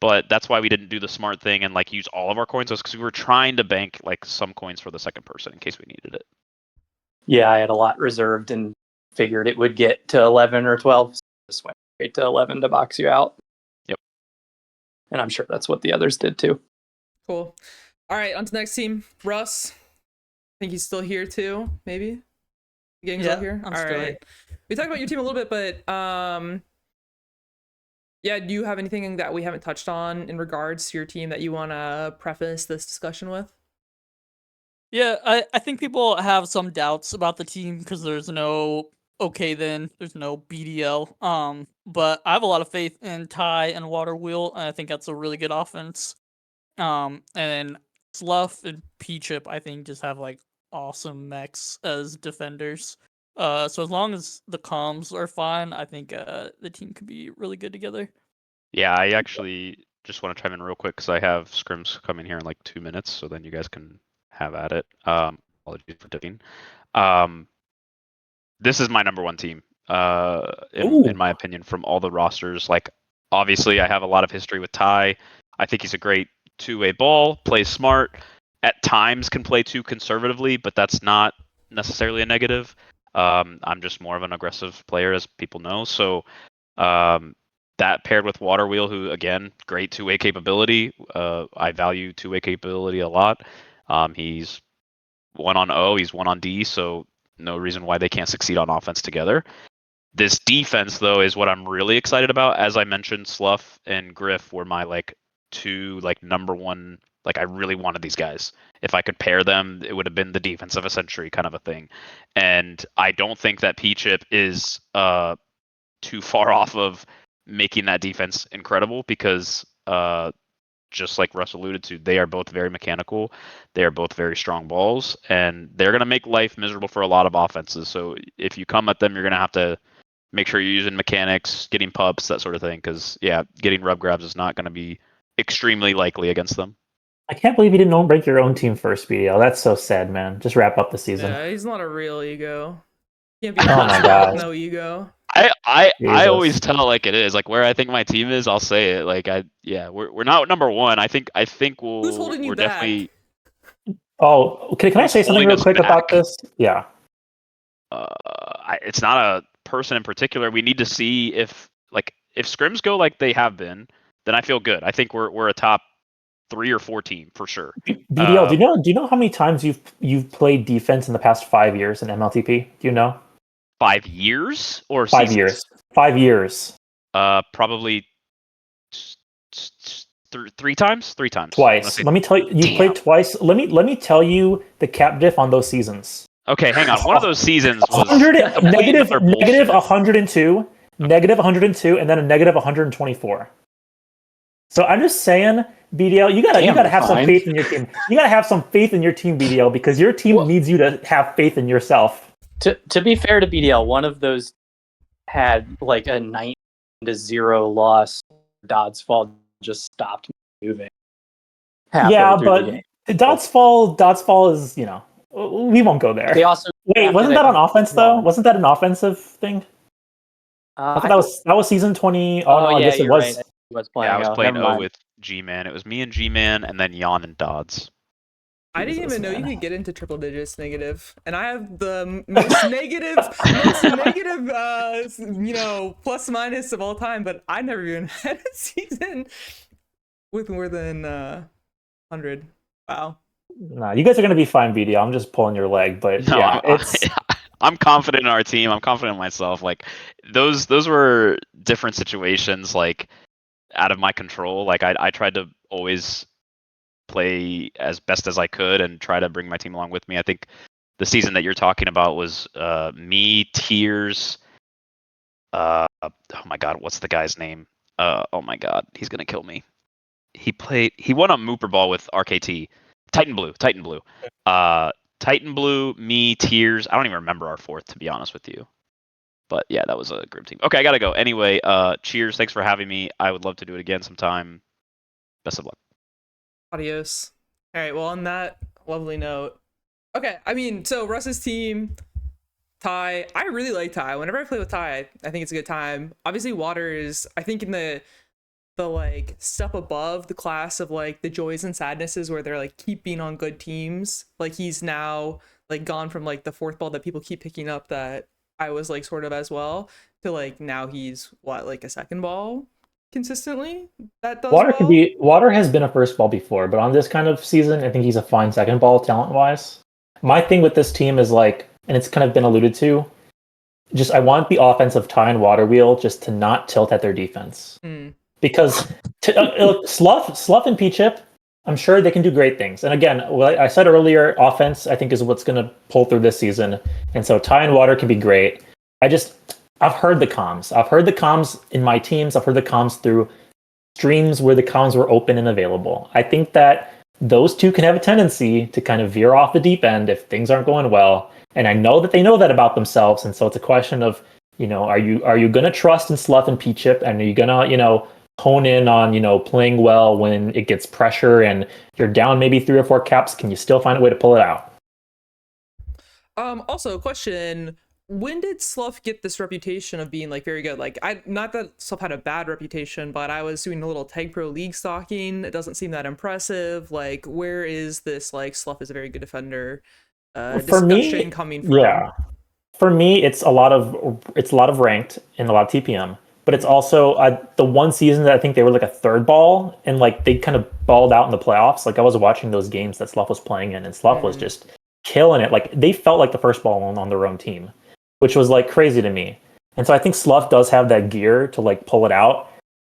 But that's why we didn't do the smart thing and, like, use all of our coins, because we were trying to bank, like, some coins for the second person in case we needed it. Yeah, I had a lot reserved and figured it would get to 11 or 12. So just went straight to 11 to box you out. Yep. And I'm sure that's what the others did too. Cool. All right, on to the next team. Russ. I think he's still here too, maybe? The gang's all here? I'm all still right. here. We talked about your team a little bit, but yeah, do you have anything that we haven't touched on in regards to your team that you want to preface this discussion with? Yeah, I think people have some doubts about the team because there's no there's no BDL. But I have a lot of faith in Ty and Water Wheel, and I think that's a really good offense. And then Sluff and P-Chip, I think, just have like awesome mechs as defenders. So as long as the comms are fine, I think the team could be really good together. Yeah, I actually just want to chime in real quick because I have scrims coming here in like 2 minutes, so then you guys can have at it. Apologies for dipping. This is my number one team, in my opinion, from all the rosters. Like, obviously, I have a lot of history with Ty. I think he's a great two-way ball, plays smart. At times can play too conservatively, but that's not necessarily a negative. I'm just more of an aggressive player, as people know. So that paired with Water Wheel, who, again, great two-way capability. I value two-way capability a lot. He's one on O, he's one on D, so no reason why they can't succeed on offense together. This defense, though, is what I'm really excited about. As I mentioned, Sluff and Griff were my two number one. I really wanted these guys. If I could pair them, it would have been the defense of a century kind of a thing. And I don't think that P-Chip is too far off of making that defense incredible because just like Russ alluded to, they are both very mechanical. They are both very strong balls, and they're going to make life miserable for a lot of offenses. So if you come at them, you're going to have to make sure you're using mechanics, getting pups, that sort of thing, because, yeah, getting rub grabs is not going to be extremely likely against them. I can't believe you didn't rank your own team first, BDL. That's so sad, man. Just wrap up the season. Yeah, he's not a real ego. Can't be Oh my with God. no ego. I Jesus. always tell it like it is. Like where I think my team is, I'll say it. Like we're not number one. I think Who's holding you we're back? definitely. Oh, can I Who's say something holding real us quick about back? this? Yeah. It's not a person in particular. We need to see if scrims go like they have been, then I feel good. I think we're a top 3 or 4 team for sure. BDL, do you know how many times you've played defense in the past 5 years in MLTP? Do you know? 5 years or 5 seasons? years. 5 years. Probably 3 times. 3 times. Twice. Let me tell you, you've played twice. Let me tell you the cap diff on those seasons. Okay, hang on. One of those seasons was 100, complete and utter negative bullshit. 102, negative 102, and then a negative 124. So I'm just saying, BDL, you gotta have some faith in your team. You gotta have some faith in your team, BDL, because your team needs you to have faith in yourself. To be fair to BDL, one of those had like a 19-0 loss. Dodds Fall just stopped moving. Yeah, but Dodds Fall is, we won't go there. They also wasn't that on offense though? Wasn't that an offensive thing? I thought that was season 20. Oh, no, I guess it was. Right. He was playing. Yeah, I was playing O with G-Man. It was me and G-Man, and then Jan and Dodds. I didn't even know you could get into triple digits negative, and I have the most negative, plus minus of all time. But I never even had a season with more than 100. Wow. Nah, you guys are gonna be fine, BDL. I'm just pulling your leg, but No, yeah, it's. I'm confident in our team. I'm confident in myself. Like those were different situations, like out of my control. Like I tried to always play as best as I could and try to bring my team along with me. I think the season that you're talking about was me, Tears. Oh my God, what's the guy's name? Oh my God, he's gonna kill me. He won a Mooper Ball with RKT. Titan Blue. Titan Blue, me, Tears. I don't even remember our fourth, to be honest with you. But yeah, that was a group team. Okay, I gotta go. Anyway, cheers. Thanks for having me. I would love to do it again sometime. Best of luck. Adios. All right, well, on that lovely note. Okay, I mean, so Russ's team, Ty. I really like Ty. Whenever I play with Ty, I think it's a good time. Obviously, Water is, I think, in the like step above the class of like the joys and sadnesses where they're like keep being on good teams. Like he's now like gone from like the fourth ball that people keep picking up that I was like sort of as well to like now he's like a second ball consistently that does Water has been a first ball before, but on this kind of season, I think he's a fine second ball talent wise. My thing with this team is like, and it's kind of been alluded to, just I want the offense of Ty and Water Wheel just to not tilt at their defense. Because Slough and P-Chip, I'm sure they can do great things. And again, what I said earlier, offense, I think, is what's going to pull through this season. And so Ty and Water can be great. I've heard the comms. I've heard the comms in my teams. I've heard the comms through streams where the comms were open and available. I think that those two can have a tendency to kind of veer off the deep end if things aren't going well. And I know that they know that about themselves. And so it's a question of, are you going to trust in Slough and P-Chip? And are you going to, hone in on, playing well when it gets pressure and you're down maybe 3 or 4 caps? Can you still find a way to pull it out? Also, question: when did Slough get this reputation of being like very good? Like, not that Slough had a bad reputation, but I was doing a little Tag Pro League stalking. It doesn't seem that impressive. Like, where is this like Slough is a very good defender for me coming from? Yeah, for me it's a lot of ranked and a lot of TPM. But it's also the one season that I think they were like a third ball and like they kind of balled out in the playoffs. Like I was watching those games that Slough was playing in and Slough was just killing it. Like they felt like the first ball on their own team, which was like crazy to me. And so I think Slough does have that gear to like pull it out.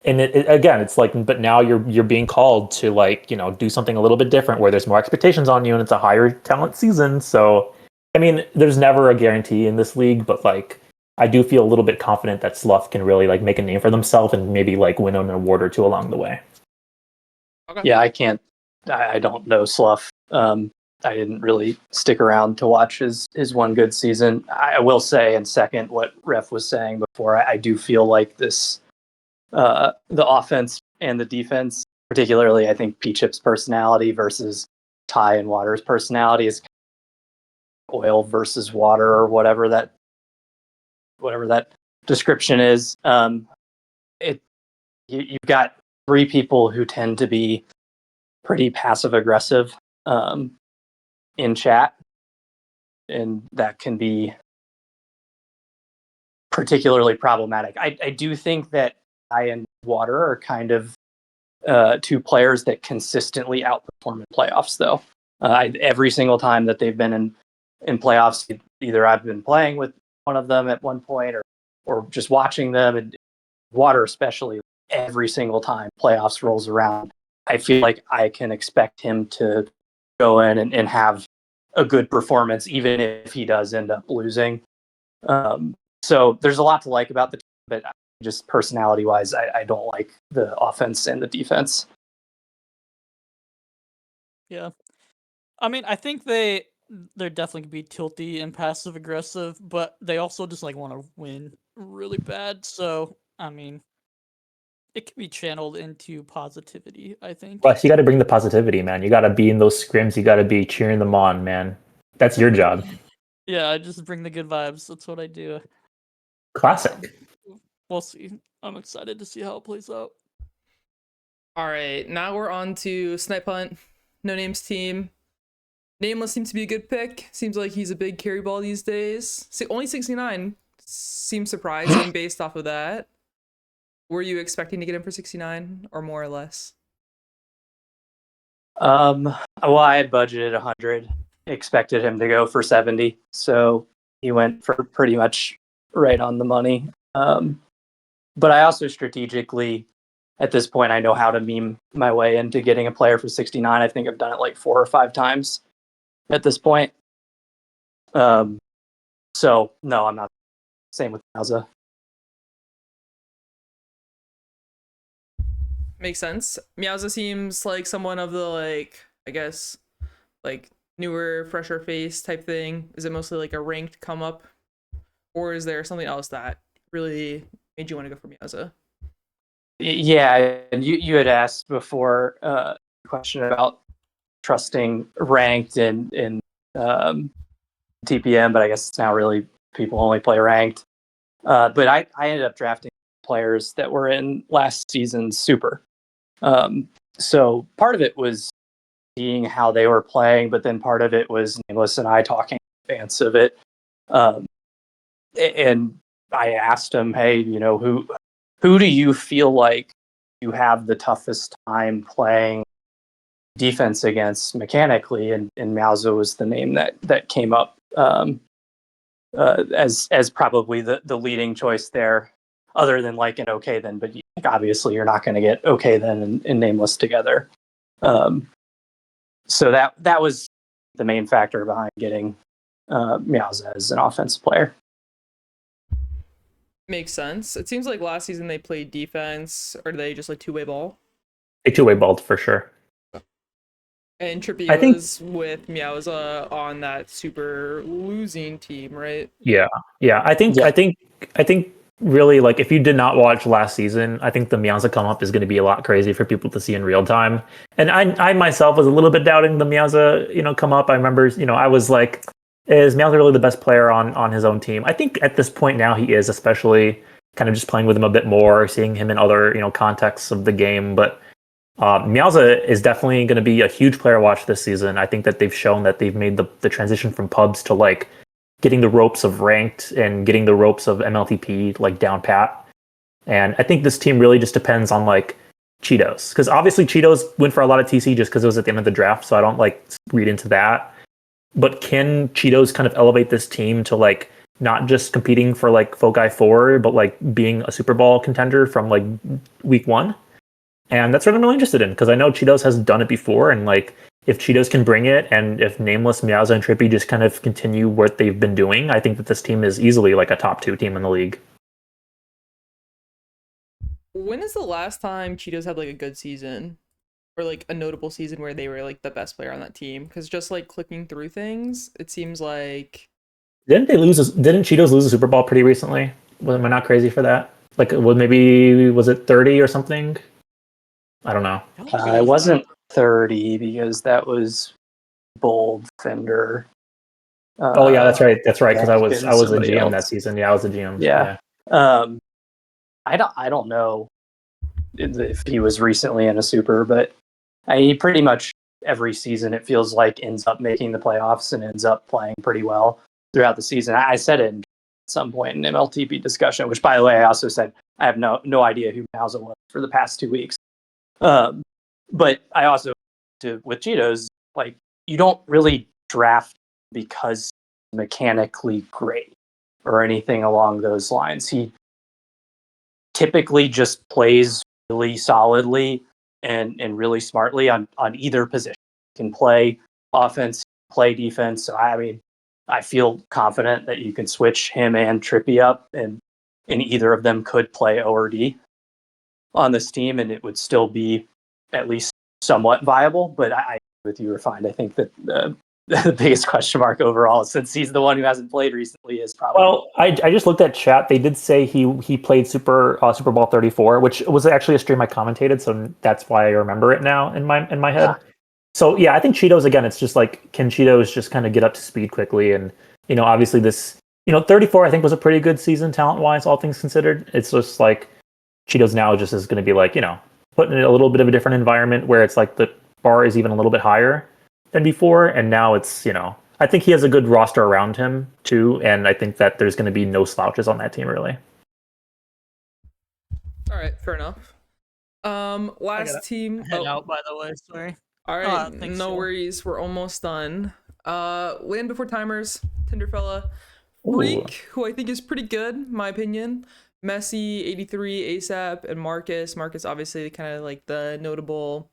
And again, it's like, but now you're being called to like, do something a little bit different where there's more expectations on you and it's a higher talent season. So, I mean, there's never a guarantee in this league, but like, I do feel a little bit confident that Slough can really like make a name for themselves and maybe like win an award or two along the way. Okay. Yeah, I don't know Slough. I didn't really stick around to watch his one good season. I will say, and second what Ref was saying before, I do feel like this, the offense and the defense particularly I think P-Chip's personality versus Ty and Water's personality is oil versus water, or whatever that description is. You've got three people who tend to be pretty passive aggressive in chat, and that can be particularly problematic. I do think that I and Water are kind of two players that consistently outperform in playoffs, though. Every single time that they've been in playoffs, either I've been playing with one of them at one point, or just watching them, and Water especially. Every single time playoffs rolls around, I feel like I can expect him to go in and have a good performance, even if he does end up losing. So there's a lot to like about the team, but just personality-wise, I don't like the offense and the defense. Yeah. I mean, I think they're definitely gonna be tilty and passive aggressive, but they also just like want to win really bad. So I mean, it can be channeled into positivity, I think. Plus, you got to bring the positivity, man. You got to be in those scrims. You got to be cheering them on, man. That's your job. Yeah, I just bring the good vibes. That's what I do. Classic. We'll see. I'm excited to see how it plays out. All right, now we're on to Snipe Hunt, No Names team. Nameless seems to be a good pick. Seems like he's a big carry ball these days. Only 69 seems surprising based off of that. Were you expecting to get him for 69 or more or less? Well, I had budgeted 100, expected him to go for 70, so he went for pretty much right on the money. But I also strategically, at this point, I know how to meme my way into getting a player for 69. I think I've done it like 4 or 5 times at this point. So no, I'm not. Same with Mauza. Makes sense. Meowza seems like someone of the, like, I guess, like, newer, fresher face type thing. Is it mostly like a ranked come up? Or is there something else that really made you want to go for Meowza? Yeah, and you had asked before a question about trusting ranked and TPM, but I guess it's now really people only play ranked. But I ended up drafting players that were in last season's Super. So part of it was seeing how they were playing, but then part of it was Nameless and I talking in advance of it. And I asked him, hey, who do you feel like you have the toughest time playing defense against mechanically? And Mauzo was the name that came up as probably the leading choice there, other than like an okay then, but obviously you're not going to get okay then and Nameless together. So that was the main factor behind getting Meowza as an offensive player. Makes sense. It seems like last season they played defense, or they just like two-way ball? A two-way balled for sure. And Trippy I think- was with Meowza on that super losing team, right? Yeah. I think really, like, if you did not watch last season, I think the Meowza come up is going to be a lot crazy for people to see in real time. And I myself was a little bit doubting the Meowza, come up. I remember, I was like, is Meowza really the best player on his own team? I think at this point now he is, especially kind of just playing with him a bit more, seeing him in other, contexts of the game. But Meowza is definitely going to be a huge player to watch this season. I think that they've shown that they've made the transition from pubs to like getting the ropes of ranked and getting the ropes of MLTP like down pat. And I think this team really just depends on like Cheetos, because obviously Cheetos went for a lot of TC just because it was at the end of the draft, so I don't like read into that. But can Cheetos kind of elevate this team to like not just competing for like Foci 4, but like being a Super Bowl contender from like week 1? And that's what I'm really interested in, because I know Cheetos has done it before, and like if Cheetos can bring it, and if Nameless, Meowza, and Trippy just kind of continue what they've been doing, I think that this team is easily like a top 2 team in the league. When is the last time Cheetos had like a good season, or like a notable season where they were like the best player on that team? Because just like clicking through things, it seems like Didn't Cheetos lose a Super Bowl pretty recently? Am I not crazy for that? Like, was it 30 or something? I don't know. I wasn't 30 because that was Bold Fender. Oh yeah, that's right. That's right. Because I was a somebody GM that else. season. Yeah, I was a GM. Yeah. I don't know if he was recently in a super, but he pretty much every season it feels like ends up making the playoffs and ends up playing pretty well throughout the season. I said it at some point in MLTP discussion, which by the way I also said I have no idea who Mauza was for the past 2 weeks. But I also with Cheetos, like, you don't really draft because he's mechanically great or anything along those lines. He typically just plays really solidly and really smartly on either position. He can play offense, play defense. So I mean, I feel confident that you can switch him and Trippy up, and either of them could play ORD on this team, and it would still be at least somewhat viable. But I with you, refined. I think that the biggest question mark overall, since he's the one who hasn't played recently, is probably. Well, I just looked at chat. They did say he played Super Bowl 34, which was actually a stream I commentated, so that's why I remember it now in my head. So yeah, I think Cheetos again. It's just like, can Cheetos just kind of get up to speed quickly? And obviously this 34 I think was a pretty good season talent wise, all things considered. It's just like Cheetos now just is going to be like put in a little bit of a different environment where it's like the bar is even a little bit higher than before, and now it's I think he has a good roster around him too, and I think that there's going to be no slouches on that team really. All right, fair enough. Last team. Head out, by the way. Sorry. All right, thanks, no Joel. worries. We're almost done. Land Before Timers, Tinderfella, Freak, who I think is pretty good, in my opinion. Messi, 83, ASAP, and Marcus. Marcus, obviously, kind of like the notable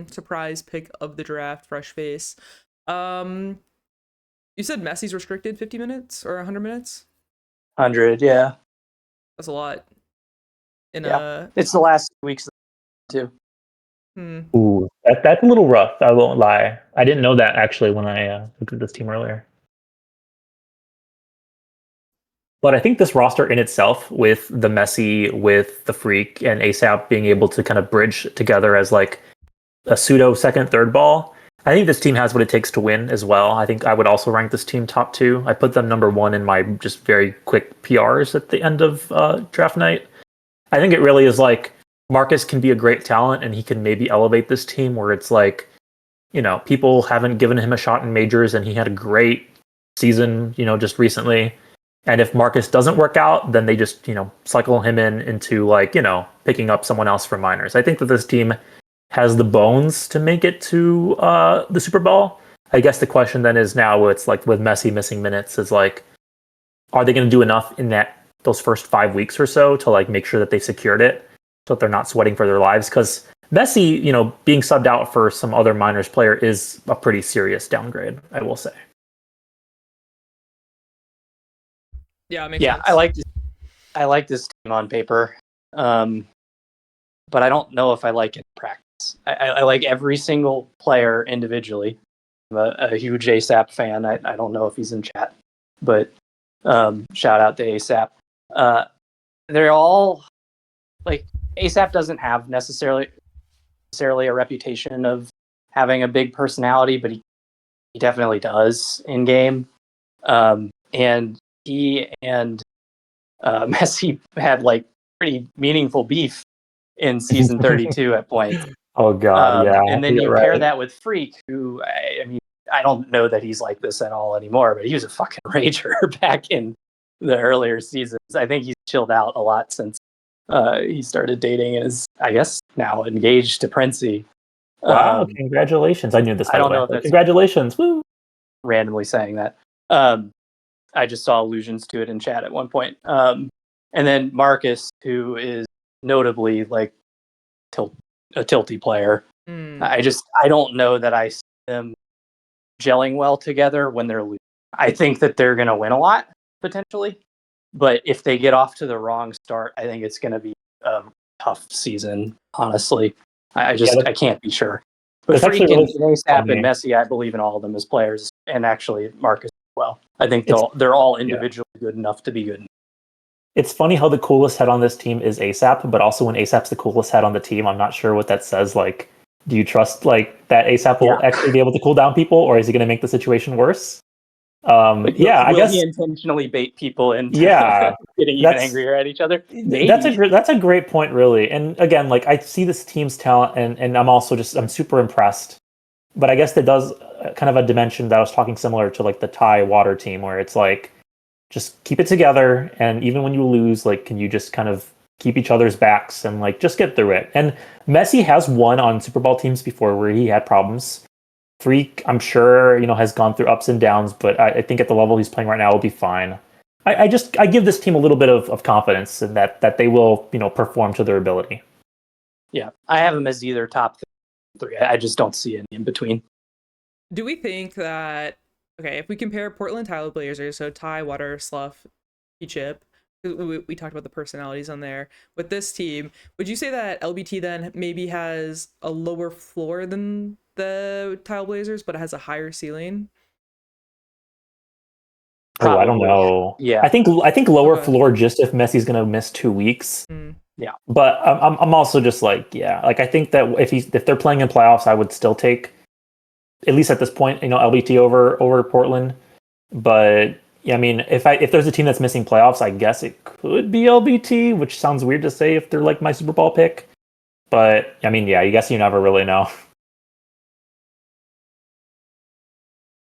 surprise pick of the draft, fresh face. You said Messi's restricted 50 minutes or 100 minutes? 100, yeah. That's a lot. It's the last weeks too. Ooh, that's a little rough. I won't lie. I didn't know that actually when I looked at this team earlier. But I think this roster in itself, with the Messi, with the Freak, and ASAP being able to kind of bridge together as like a pseudo second, third ball, I think this team has what it takes to win as well. I think I would also rank this team top 2. I put them number 1 in my just very quick PRs at the end of draft night. I think it really is like Marcus can be a great talent, and he can maybe elevate this team where it's like, people haven't given him a shot in majors, and he had a great season, just recently. And if Marcus doesn't work out, then they just, cycle him into like, picking up someone else from minors. I think that this team has the bones to make it to the Super Bowl. I guess the question then is now, it's like with Messi missing minutes, is like, are they going to do enough in those first 5 weeks or so to like make sure that they secured it, so that they're not sweating for their lives? Because Messi, being subbed out for some other minors player is a pretty serious downgrade, I will say. Yeah, it makes sense. I like this team on paper, but I don't know if I like it in practice. I like every single player individually. I'm a huge ASAP fan. I don't know if he's in chat, but shout out to ASAP. They're all like, ASAP doesn't have necessarily a reputation of having a big personality, but he definitely does in game. And he and Messi had like pretty meaningful beef in season 32 at points. Oh God, yeah. And then you right. pair that with Freak, who I mean, I don't know that he's like this at all anymore, but he was a fucking rager back in the earlier seasons. I think he's chilled out a lot since he started dating and is, I guess, now engaged to Princey. Wow, congratulations. I knew this, by I don't the way. know if that's Congratulations. Woo. randomly saying that. I just saw allusions to it in chat at one point. And then Marcus, who is notably like a tilty player. I don't know that I see them gelling well together when they're losing. I think that they're going to win a lot potentially, but if they get off to the wrong start, I think it's going to be a tough season. Honestly, I can't be sure. But Freak and ASAP and Messi, I believe in all of them as players, and actually Marcus as well. I think they're all individually good enough to be good. It's funny how the coolest head on this team is ASAP, but also when ASAP's the coolest head on the team, I'm not sure what that says. Like, do you trust like that ASAP will actually be able to cool down people, or is he going to make the situation worse? Like, I will guess. he intentionally bait people into Yeah, getting even angrier at each other? Maybe. That's a great point, really. And again, like I see this team's talent, and I'm super impressed. But I guess that does kind of a dimension that I was talking similar to like the Thai water team, where it's like just keep it together, and even when you lose, like can you just kind of keep each other's backs and like just get through it. And Messi has won on Super Bowl teams before where he had problems. Freak, I'm sure, has gone through ups and downs, but I think at the level he's playing right now will be fine. I give this team a little bit of confidence in that they will, perform to their ability. Yeah, I have them as either top three. I just don't see any in between. Do we think that, okay, if we compare Portland Trailblazers, so Ty, Water, Slough, Chip, we talked about the personalities on there, with this team, would you say that LBT then maybe has a lower floor than the Trailblazers, but it has a higher ceiling? Oh, I don't know. Yeah. I think lower floor just if Messi's gonna miss 2 weeks. Yeah. But I'm also just like, like I think that if they're playing in playoffs, I would still take, at least at this point, LBT over Portland. But yeah, I mean, if there's a team that's missing playoffs, I guess it could be LBT, which sounds weird to say if they're like my Super Bowl pick. But I mean, yeah, I guess you never really know.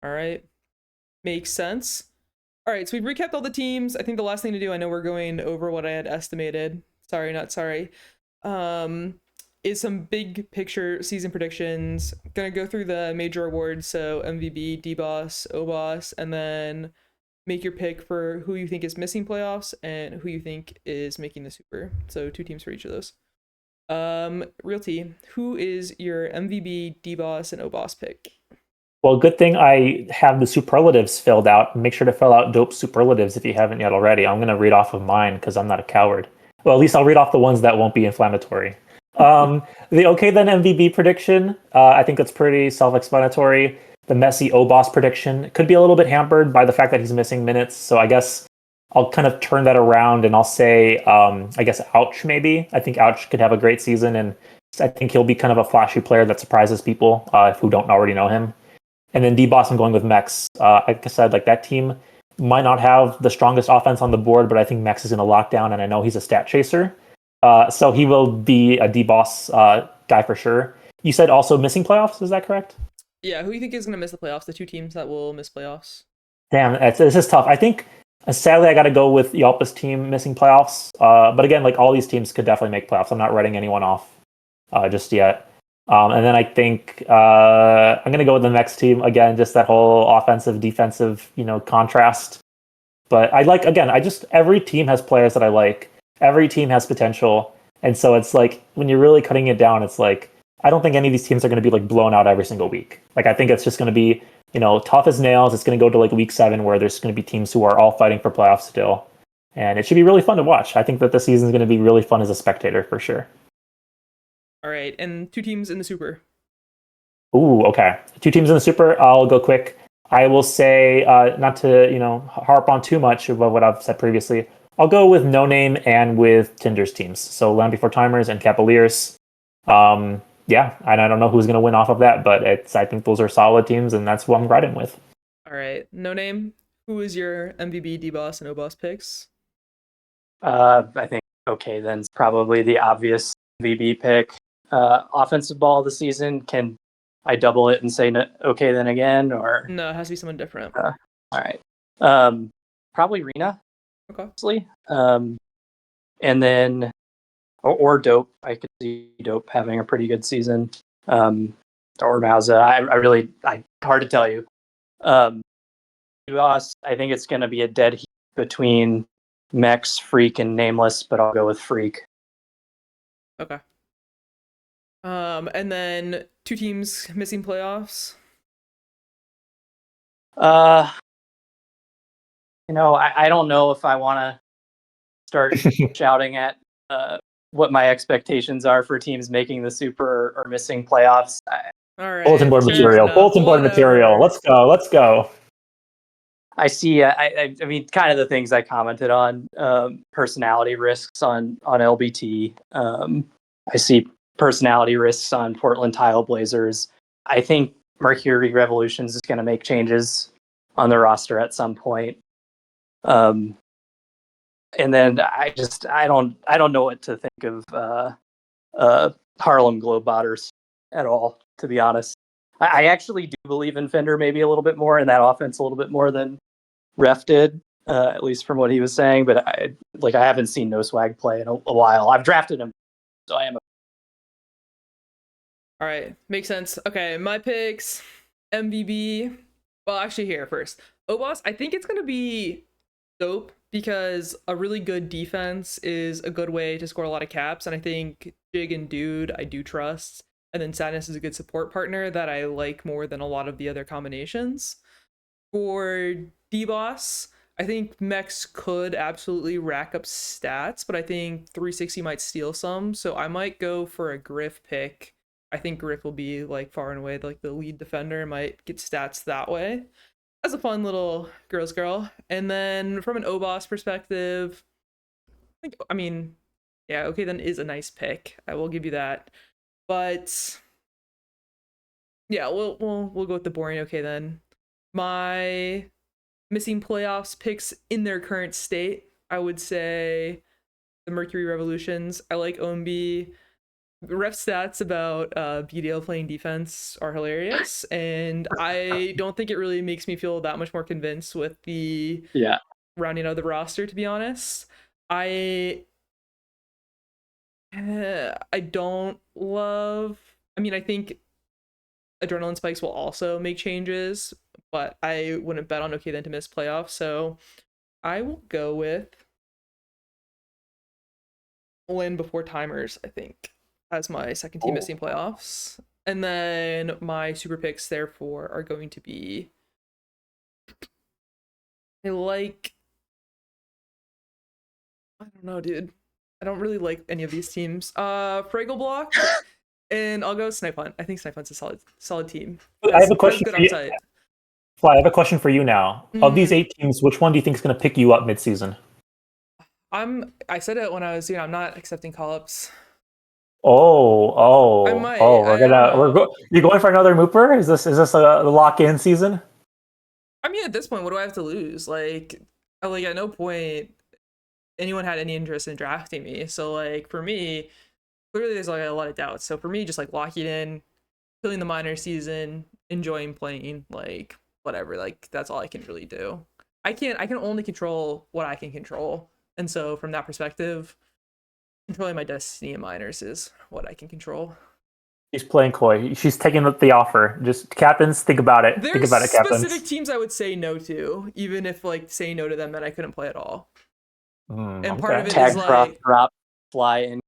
All right. Makes sense. All right, so we've recapped all the teams. I think the last thing to do, I know we're going over what I had estimated. Sorry, not sorry. Is some big picture season predictions. Gonna go through the major awards, so MVB, D-Boss, O-Boss, and then make your pick for who you think is missing playoffs and who you think is making the Super. So 2 teams for each of those. Realty, who is your MVB, D-Boss, and O-Boss pick? Well, good thing I have the superlatives filled out. Make sure to fill out dope superlatives if you haven't yet already. I'm going to read off of mine because I'm not a coward. Well, at least I'll read off the ones that won't be inflammatory. The okay then MVB prediction, I think that's pretty self-explanatory. The Messi O-Boss prediction could be a little bit hampered by the fact that he's missing minutes. So I guess I'll kind of turn that around and I'll say, I guess Ouch maybe. I think Ouch could have a great season, and I think he'll be kind of a flashy player that surprises people who don't already know him. And then D-Boss, I'm going with Mex. Like I said, like that team might not have the strongest offense on the board, but I think Mex is going to lock down, and I know he's a stat chaser. So he will be a D-Boss guy for sure. You said also missing playoffs, is that correct? Yeah, who do you think is going to miss the playoffs? The 2 teams that will miss playoffs? Damn, this is tough. I think, sadly, I got to go with Yalpa's team missing playoffs. But again, like all these teams could definitely make playoffs. I'm not writing anyone off just yet. And then I think I'm going to go with the next team again, just that whole offensive, defensive, contrast. But every team has players that I like. Every team has potential. And so it's like, when you're really cutting it down, it's like, I don't think any of these teams are going to be like blown out every single week. Like, I think it's just going to be, tough as nails. It's going to go to like week 7 where there's going to be teams who are all fighting for playoffs still. And it should be really fun to watch. I think that this season is going to be really fun as a spectator for sure. All right, and 2 teams in the Super. Ooh, okay. 2 teams in the Super. I'll go quick. I will say, not to harp on too much of what I've said previously. I'll go with No Name and with Tinder's teams. So Land Before Timers and Cavaliers. Yeah, and I don't know who's going to win off of that, but I think those are solid teams, and that's who I'm riding with. All right, No Name. Who is your MVB, D-Boss, and O-Boss picks? I think okay then's probably the obvious MVB pick. Offensive ball of the season, can I double it and say okay then again, or no? It has to be someone different. All right, probably Rena. Okay. Honestly. And then or Dope. I could see Dope having a pretty good season. Or Mauza. I hard to tell you. Us, I think it's going to be a dead heat between Mex, Freak, and Nameless, but I'll go with Freak. Okay. And then 2 teams missing playoffs. I don't know if I want to start shouting at what my expectations are for teams making the Super or missing playoffs. All right. Bulletin board material. Bulletin board material. Let's go. I see. I mean, kind of the things I commented on. Personality risks on LBT. I see personality risks on Portland Tile Blazers. I think Mercury Revolutions is going to make changes on the roster at some point. And then I don't know what to think of Harlem Globetrotters at all, to be honest. I actually do believe in Fender maybe a little bit more in that offense, a little bit more than Ref did, at least from what he was saying. But I haven't seen No Swag play in a while. I've drafted him, so I am. All right, makes sense. Okay, my picks, MVB. Well, actually, here first, Obos. I think it's gonna be dope because a really good defense is a good way to score a lot of caps, and I think Jig and Dude I do trust, and then Sadness is a good support partner that I like more than a lot of the other combinations. For D-Boss, I think Mex could absolutely rack up stats, but I think 360 might steal some, so I might go for a Griff pick. I think Griff will be like far and away like the lead defender, might get stats that way. As a fun little girl's girl. And then from an OBOS perspective, I mean, yeah, okay, then is a nice pick. I will give you that. But yeah, we'll go with the boring okay then. My missing playoffs picks in their current state, I would say the Mercury Revolutions. I like OMB. Ref stats about BDL playing defense are hilarious, and I don't think it really makes me feel that much more convinced with the rounding out the roster, to be honest. I don't love. I mean, I think Adrenaline Spikes will also make changes, but I wouldn't bet on okay then to miss playoffs, so I will go with win before timers, I think, as my second team missing playoffs. And then my super picks, therefore, are going to be I don't know, dude. I don't really like any of these teams. Fraggle Block, and I'll go Snipe Hunt. I think Snipe Hunt's a solid team. I have a question good for you. upside. Fly, I have a question for you now. Of these 8 teams, which one do you think is going to pick you up mid-season? I said it when I was, I'm not accepting call-ups. You're going for another Mooper? Is this a lock-in season? I mean, at this point, what do I have to lose? Like at no point anyone had any interest in drafting me. So like for me, clearly there's like a lot of doubts. So for me, just like locking in, killing the minor season, enjoying playing, like whatever, like that's all I can really do. I can only control what I can control. And so from that perspective, controlling my destiny in minors is what I can control. She's playing coy. She's taking the offer. Just captains, think about it. There's think about it, captains. specific teams I would say no to, even if like saying no to them meant I couldn't play at all. And part of it is like drop, fly in.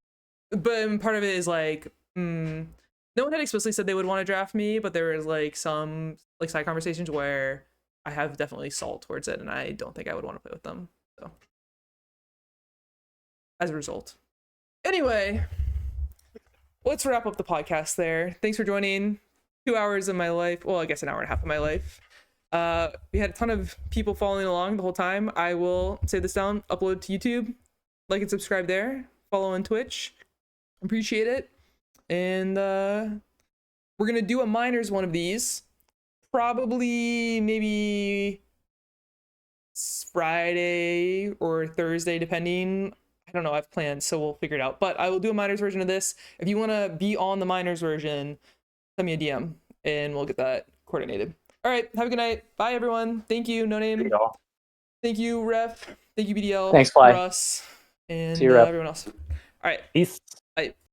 But part of it is like, no one had explicitly said they would want to draft me, but there was like some like side conversations where I have definitely salt towards it, and I don't think I would want to play with them. So as a result. Anyway, let's wrap up the podcast there. Thanks for joining. 2 hours of my life. Well, I guess an hour and a half of my life. We had a ton of people following along the whole time. I will save this down, upload to YouTube, like and subscribe there, follow on Twitch. Appreciate it. And we're gonna do a minors one of these. Probably maybe Friday or Thursday, depending. I don't know, I have plans, so we'll figure it out. But I will do a minors version of this. If you want to be on the minors version, send me a DM and we'll get that coordinated. All right, have a good night. Bye, everyone. Thank you, No Name. Thank you, Ref. Thank you, BDL. Thanks, Fly. Russ. And see you, Ref. everyone else. All right. Peace. Bye.